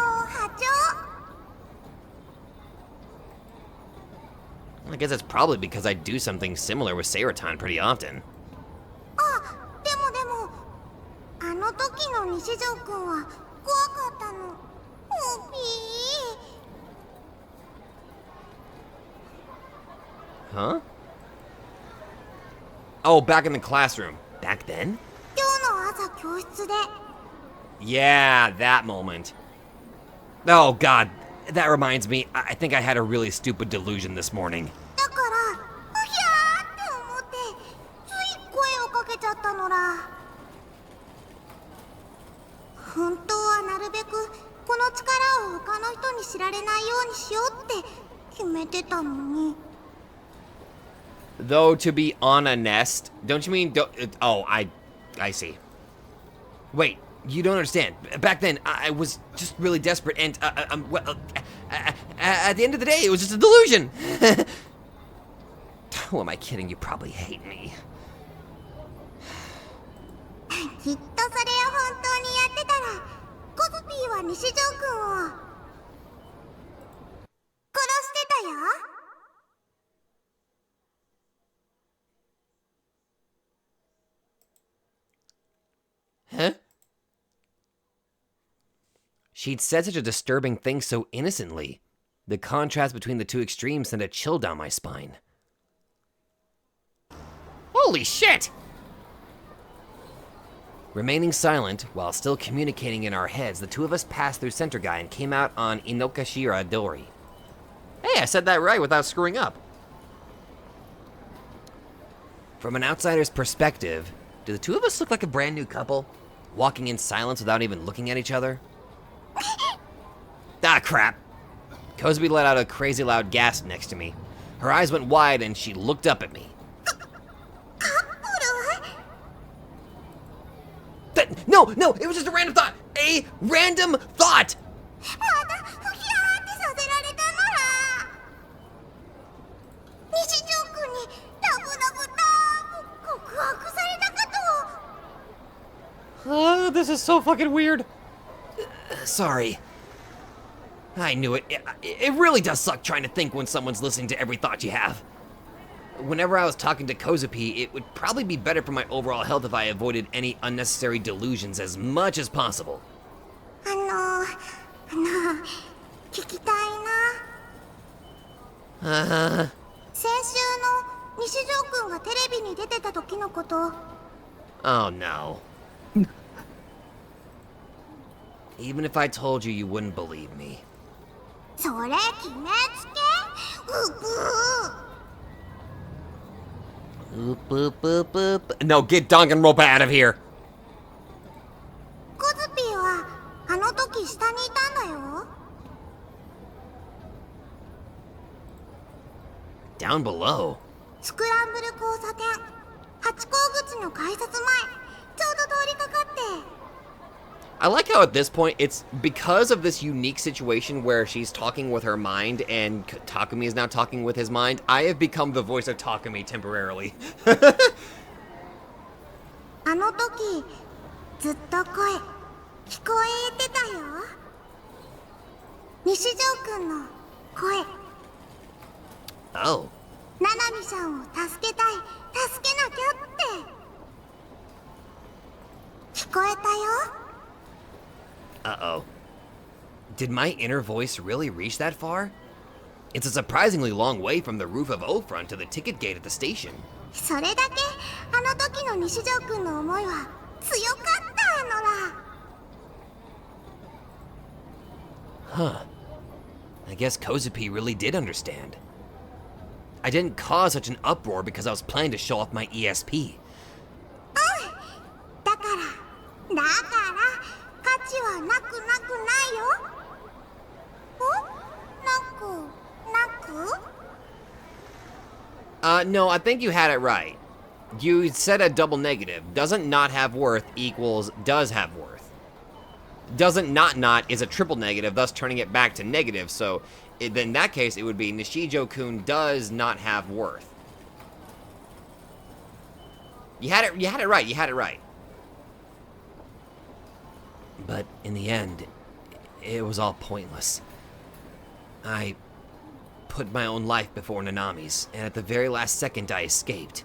I guess that's probably because I do something similar with Serotan pretty often. あ、でもあの時の西条くんは怖かったのおぴー Huh? Oh, back in the classroom. Back then? 今日の朝教室で Yeah, that moment. Oh god, that reminds me, I think I had a really stupid delusion this morning. だからうひゃーって思ってつい声をかけちゃったのら人に知られないようにしようって決めてたのに。 Though to be on a nest, don't you mean? Oh, I see. Wait, you don't understand. Back then, I was just really desperate, and at the end of the day, it was just a delusion. Who am I kidding? You probably hate me. きっとそれを本当にやってたら、コズピーは西条くんを殺してたよ。 Huh? She'd said such a disturbing thing so innocently. The contrast between the two extremes sent a chill down my spine. Holy shit! Remaining silent, while still communicating in our heads, the two of us passed through Center Guy and came out on Inokashira Dori. Hey, I said that right without screwing up. From an outsider's perspective, do the two of us look like a brand new couple? Walking in silence without even looking at each other? Ah, crap. Kozubi let out a crazy loud gasp next to me. Her eyes went wide and she looked up at me. No, it was just a random thought. A random thought. This is so fucking weird. Sorry. I knew it. It really does suck trying to think when someone's listening to every thought you have. Whenever I was talking to Kozupi, it would probably be better for my overall health if I avoided any unnecessary delusions as much as possible. 聞きたいな。先週の西条くんがテレビに出てた時のこと。 Oh no. Even if I told you, you wouldn't believe me. それ決めつけ。No, get Danganronpa out of here. コズピーはあの時下にいたんだよ。 Down below? スクランブル交差点、ハチ公口の改札前、ちょうど通りかかって。 I like how at this point, it's because of this unique situation where she's talking with her mind and Takumi is now talking with his mind, I have become the voice of Takumi temporarily. あの時、ずっと声、聞こえてたよ。西条くんの声。 Oh. ナナミさんを助けたい、助けなきゃって。聞こえたよ。 Uh-oh. Did my inner voice really reach that far? It's a surprisingly long way from the roof of O-Front to the ticket gate at the station. それだけあの時の西条くんの思いは強かったのら。 Huh. I guess Kozupi really did understand. I didn't cause such an uproar because I was planning to show off my ESP. だから価値はなくなくないよ。なく No, I think you had it right. You said a double negative. Doesn't not have worth equals does have worth. Doesn't not is a triple negative, thus turning it back to negative, so in that case it would be Nishijo-kun does not have worth. You had it right. But in the end, it was all pointless. I put my own life before Nanami's, and at the very last second I escaped.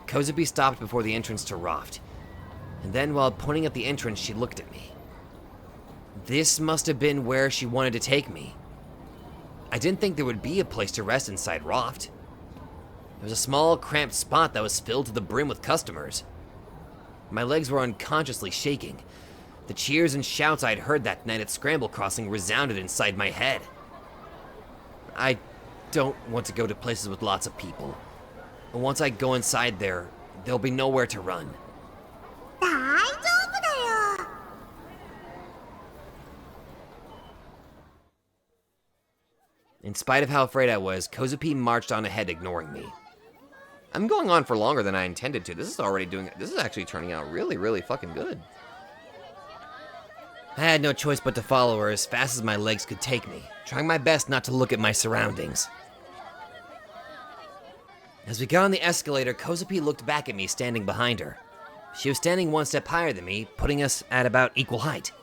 Kozubi stopped before the entrance to Raft, and then while pointing at the entrance, she looked at me. This must have been where she wanted to take me. I didn't think there would be a place to rest inside Raft. It was a small, cramped spot that was filled to the brim with customers. My legs were unconsciously shaking. The cheers and shouts I'd heard that night at Scramble Crossing resounded inside my head. I don't want to go to places with lots of people. But once I go inside there, there'll be nowhere to run. 大丈夫だよ。In spite of how afraid I was, Kozupi marched on ahead, ignoring me. I'm going on for longer than I intended to. This is actually turning out really, really fucking good. I had no choice but to follow her as fast as my legs could take me, trying my best not to look at my surroundings. As we got on the escalator, Kozupi looked back at me standing behind her. She was standing one step higher than me, putting us at about equal height.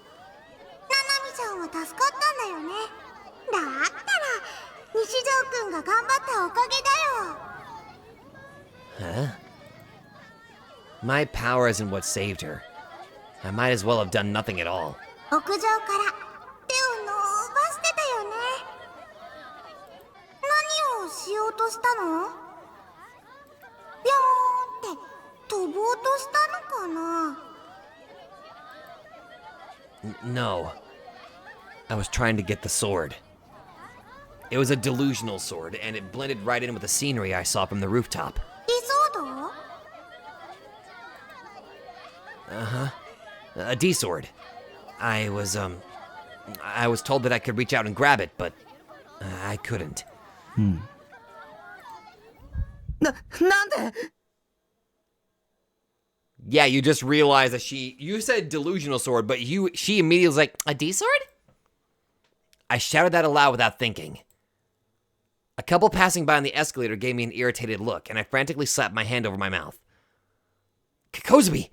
Huh? My power isn't what saved her. I might as well have done nothing at all. No. I was trying to get the sword. It was a delusional sword, and it blended right in with the scenery I saw from the rooftop. Uh-huh. A D-sword. I was told that I could reach out and grab it, but I couldn't. Yeah, you just realized that you said delusional sword, but she immediately was like, a D-sword? I shouted that aloud without thinking. A couple passing by on the escalator gave me an irritated look, and I frantically slapped my hand over my mouth. Kozupi,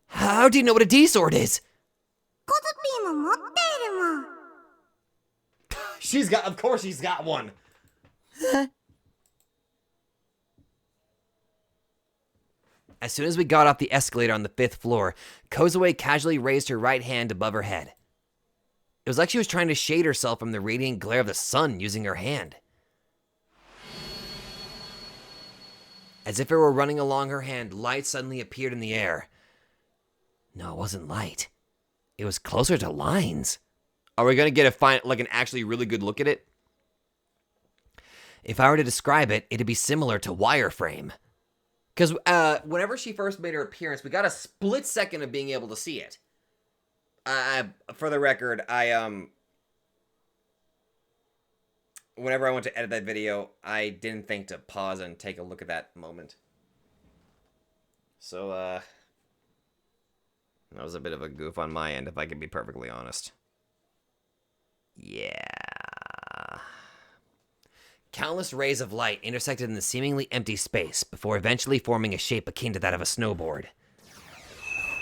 how do you know what a D-sword is? Of course she's got one. As soon as we got off the escalator on the 5th floor, Kozue casually raised her right hand above her head. It was like she was trying to shade herself from the radiant glare of the sun using her hand. As if it were running along her hand, light suddenly appeared in the air. No, it wasn't light. It was closer to lines. Are we going to get an actually really good look at it? If I were to describe it, it'd be similar to wireframe. Because whenever she first made her appearance, we got a split second of being able to see it. For the record, whenever I went to edit that video, I didn't think to pause and take a look at that moment. So, that was a bit of a goof on my end, if I can be perfectly honest. Yeah. Countless rays of light intersected in the seemingly empty space before eventually forming a shape akin to that of a snowboard.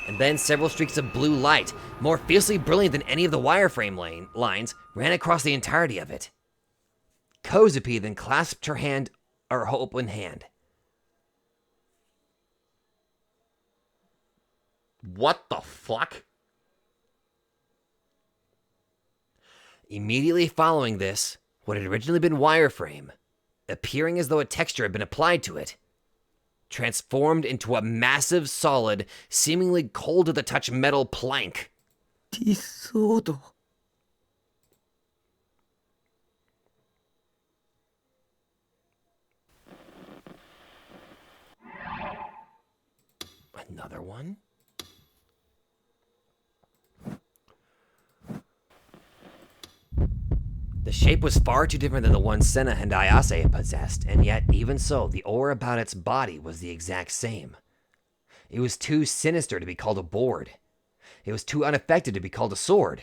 And then several streaks of blue light, more fiercely brilliant than any of the wireframe lines, ran across the entirety of it. Kozupi then clasped her open hand. What the fuck? Immediately following this, what had originally been wireframe, appearing as though a texture had been applied to it, transformed into a massive, solid, seemingly cold to the touch metal plank. Disorder. Another one? The shape was far too different than the one Senna and Ayase possessed, and yet, even so, the aura about its body was the exact same. It was too sinister to be called a board. It was too unaffected to be called a sword.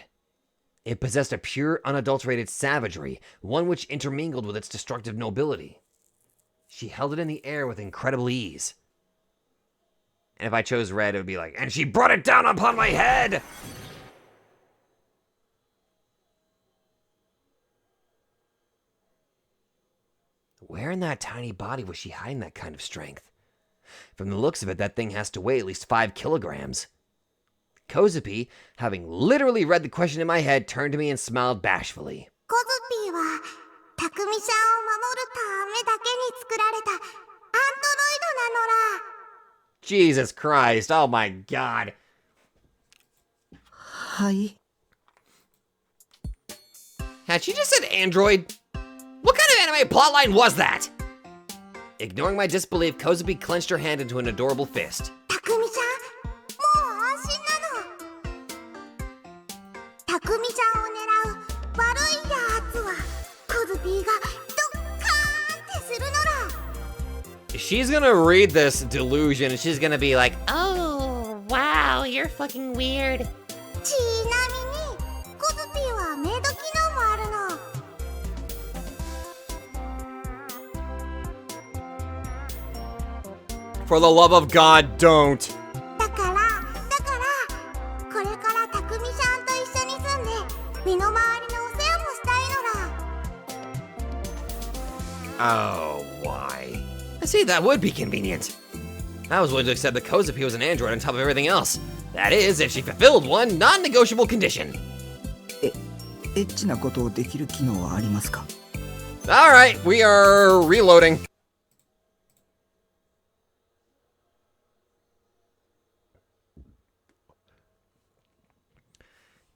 It possessed a pure, unadulterated savagery, one which intermingled with its destructive nobility. She held it in the air with incredible ease. And if I chose red, it would be like, and she brought it down upon my head! Where in that tiny body was she hiding that kind of strength? From the looks of it, that thing has to weigh at least 5 kilograms. Kozupi, having literally read the question in my head, turned to me and smiled bashfully. Jesus Christ, oh my god. Hi. Had she just said android? What kind of anime plotline was that? Ignoring my disbelief, Kozupi clenched her hand into an adorable fist. ビーがドッカーンってするのら。 She's gonna read this delusion and she's gonna be like, oh, wow, you're fucking weird. ちなみにコズピーはメイド機能もあるの。 For the love of God, don't. だからこれからタクミちゃんと一緒に住んで身の回りのお世話もしたいのら。 Oh, why? I see, that would be convenient. I was willing to accept that Kozupi was an android on top of everything else. That is, if she fulfilled one non-negotiable condition. エッチなことをできる機能はありますか? Alright, we are reloading.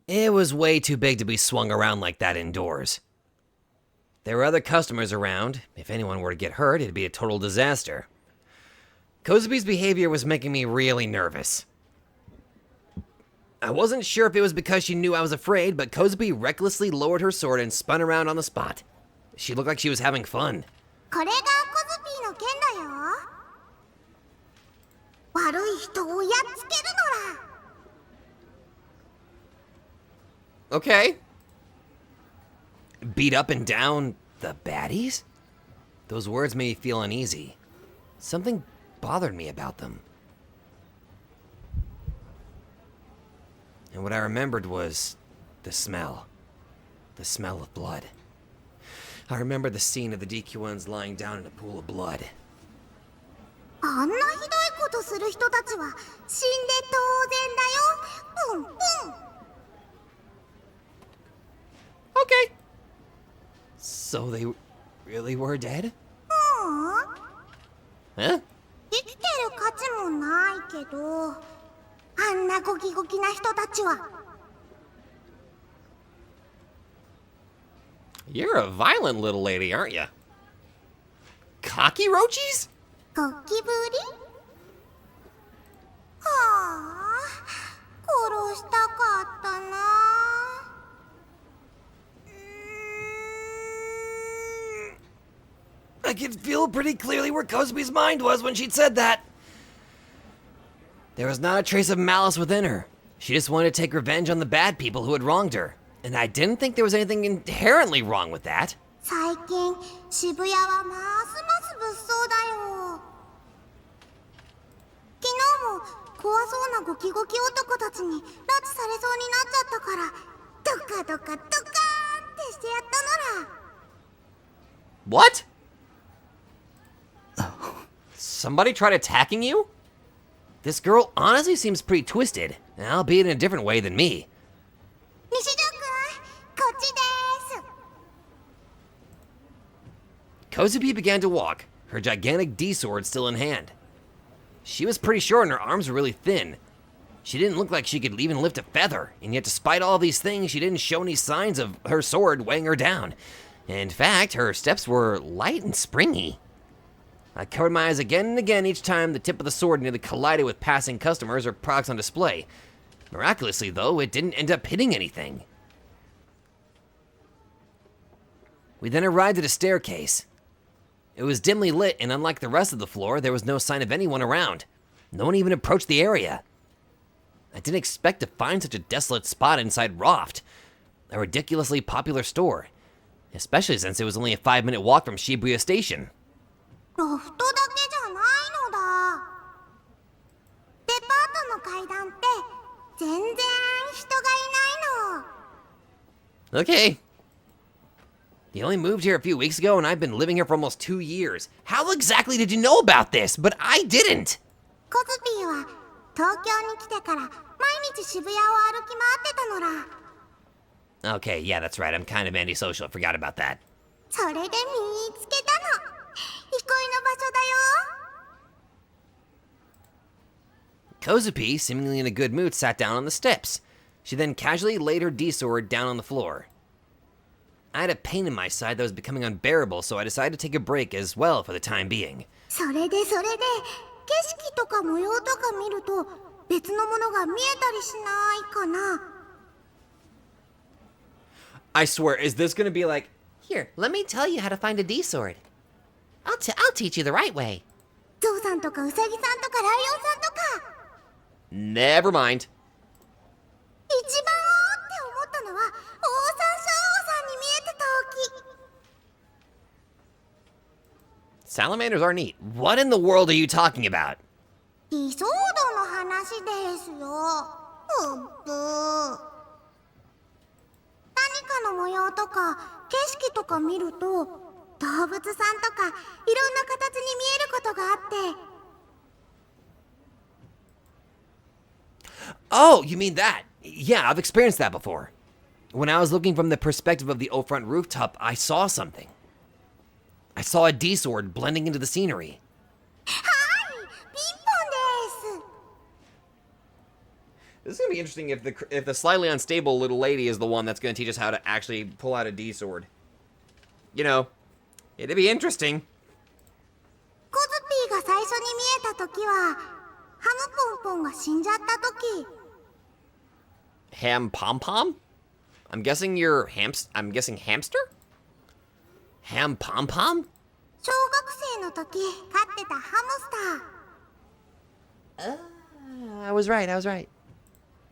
It was way too big to be swung around like that indoors. There were other customers around. If anyone were to get hurt, it'd be a total disaster. Kozupi's behavior was making me really nervous. I wasn't sure if it was because she knew I was afraid, but Kozupi recklessly lowered her sword and spun around on the spot. She looked like she was having fun. これがコズピーの剣だよ。悪い人をやっつけるのら。 Okay. Beat up and down the baddies? Those words made me feel uneasy. Something bothered me about them. And what I remembered was the smell. The smell of blood. I remember the scene of the DQ1s lying down in a pool of blood. あんなひどいことする人たちは死んで当然だよ。プンプン。 Okay. So they really were dead? Huh? 生きてる価値もないけど、あんなゴキゴキな人たちは。 You're a violent little lady, aren't you? Cockroaches? ゴキブリ？はあ、殺したかったな。 I could feel pretty clearly where Kozupi's mind was when she'd said that. There was not a trace of malice within her. She just wanted to take revenge on the bad people who had wronged her. And I didn't think there was anything inherently wrong with that. 最近渋谷はますます物騒だよ。昨日も怖そうなゴキゴキ男たちに拉致されそうになっちゃったから、ドカドカドカーンってしてやったのら。 What? Somebody tried attacking you? This girl honestly seems pretty twisted, albeit in a different way than me. 西条くん、こっちです。 Kozupi began to walk, her gigantic D-sword still in hand. She was pretty short and her arms were really thin. She didn't look like she could even lift a feather, and yet despite all these things, she didn't show any signs of her sword weighing her down. In fact, her steps were light and springy. I covered my eyes again and again each time the tip of the sword nearly collided with passing customers or products on display. Miraculously, though, it didn't end up hitting anything. We then arrived at a staircase. It was dimly lit, and unlike the rest of the floor, there was no sign of anyone around. No one even approached the area. I didn't expect to find such a desolate spot inside Roft, a ridiculously popular store, especially since it was only a 5-minute walk from Shibuya Station. ロフトだけじゃないのだ。デパートの階段って全然人がいないの。 Okay. You only moved here a few weeks ago, and I've been living here for almost 2 years. How exactly did you know about this? But I didn't. コズピーは東京に来てから毎日渋谷を歩き回ってたのら。 Okay, yeah, that's right. I'm kind of antisocial. I forgot about that. それで見つけたの。憩いの場所だよ。 Kozupi, seemingly in a good mood, sat down on the steps. She then casually laid her D-sword down on the floor. I had a pain in my side that was becoming unbearable, so I decided to take a break as well for the time being. それで景色とか模様とか見ると別のものが見えたりしないかな。 I swear, is this gonna be like Here, let me tell you how to find a D sword. I'll teach you the right way. ゾウさんとかウサギさんとかライオンさんとか。 Never mind. 一番おーって思ったのはオオサンショウオさんに見えてた時。 Salamanders are neat. What in the world are you talking about? 理想度の話ですよ。うっぶー。何かの模様とか景色とか見ると動物さんとかいろんな形に見えることがあって。 Oh, you mean that? Yeah, I've experienced that before. When I was looking from the perspective of the O-front rooftop, I saw something. I saw a D-sword blending into the scenery. This is gonna be interesting if the slightly unstable little lady is the one that's gonna teach us how to actually pull out a D-sword. You know, it'd be interesting. コズピーが最初に見えた時はハムポンポンが死んじゃった時。 Ham pom pom? I'm guessing hamster? Ham pom pom? 小学生の時飼ってたハムスター。 I was right.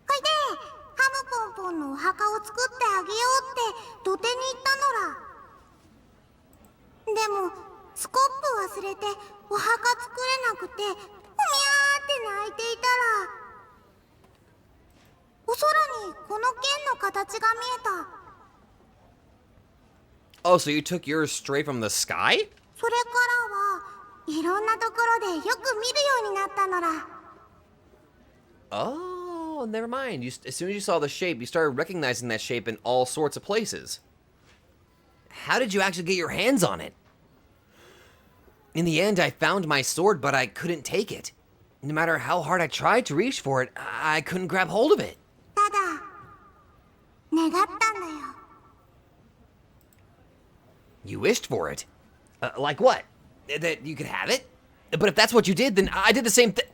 ほいでハムポンポンのお墓を作ってあげようって土手に行ったのら。でもスコップ忘れてお墓作れなくてうみゃーって泣いていたら。 お空にこの剣の形が見えた。 Oh, so you took yours straight from the sky? それからはいろんなところでよく見るようになったのら。 Oh, never mind. As soon as you saw the shape, you started recognizing that shape in all sorts of places. How did you actually get your hands on it? In the end, I found my sword, but I couldn't take it. No matter how hard I tried to reach for it, I couldn't grab hold of it. ただ願ったんだよ。 You wished for it? Like what? That you could have it? But if that's what you did, then I did the same thing.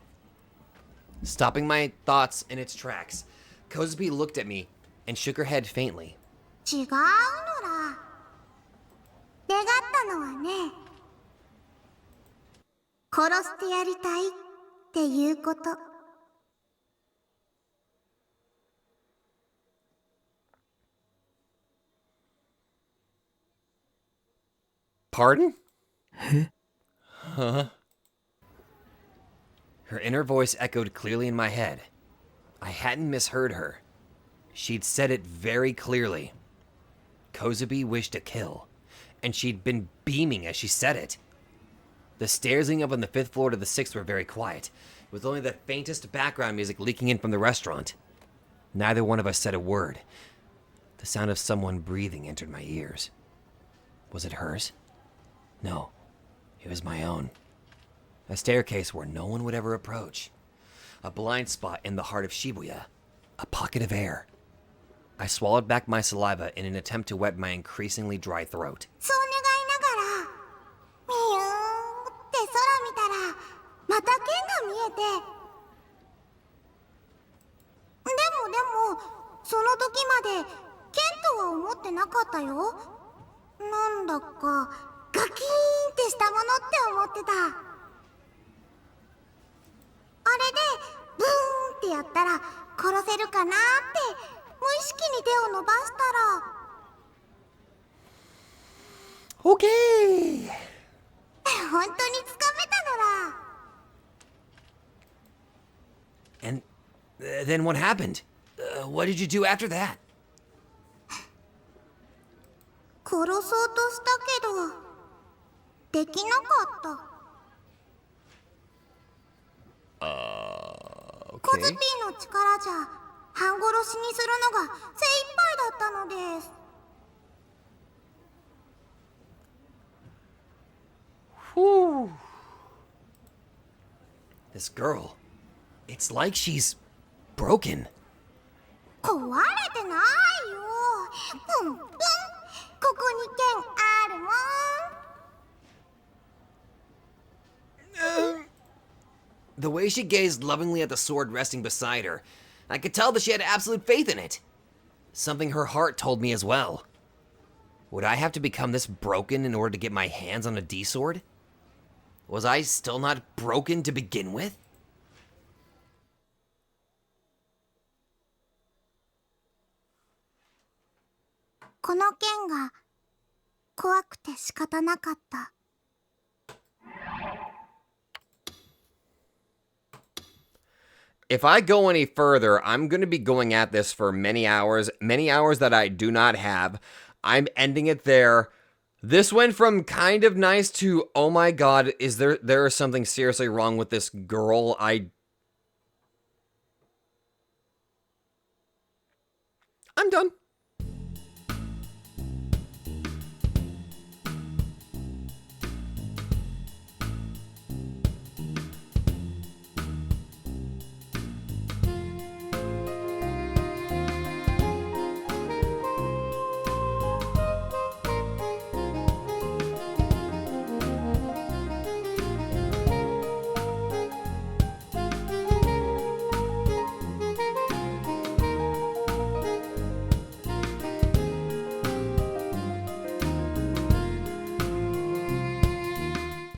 Stopping my thoughts in its tracks, Kozubi looked at me and shook her head faintly. 違うのら。願ったのはね、殺してやりたいっていうこと。 Pardon? Huh? Her inner voice echoed clearly in my head. I hadn't misheard her. She'd said it very clearly. Kozubi wished to kill, and she'd been beaming as she said it. The stairs leading up on the 5th floor to the 6th were very quiet, with only the faintest background music leaking in from the restaurant. Neither one of us said a word. The sound of someone breathing entered my ears. Was it hers? No, it was my own. A staircase where no one would ever approach. A blind spot in the heart of Shibuya. A pocket of air. I swallowed back my saliva in an attempt to wet my increasingly dry throat. そう願いながら、ミューって空見たら、また剣が見えて。でも、その時まで剣とは思ってなかったよ。なんだかガキーンってしたものって思ってた。あれでブーンってやったら殺せるかなって無意識に手を伸ばしたら。 Okay. 本当につかめたのら。 And then what happened? What did you do after that? 殺そうとしたけどできなかった。 コズピーの力じゃ半殺しにするのが精一杯だったのです。 Whew. This girl, it's like she's broken. 壊れてないよ。プンプン。ここに剣あるもん。 The way she gazed lovingly at the sword resting beside her, I could tell that she had absolute faith in it. Something her heart told me as well. Would I have to become this broken in order to get my hands on a D-sword? Was I still not broken to begin with? If I go any further, I'm going to be going at this for many hours that I do not have. I'm ending it there. This went from kind of nice to, oh my god, is there is something seriously wrong with this girl? I'm done.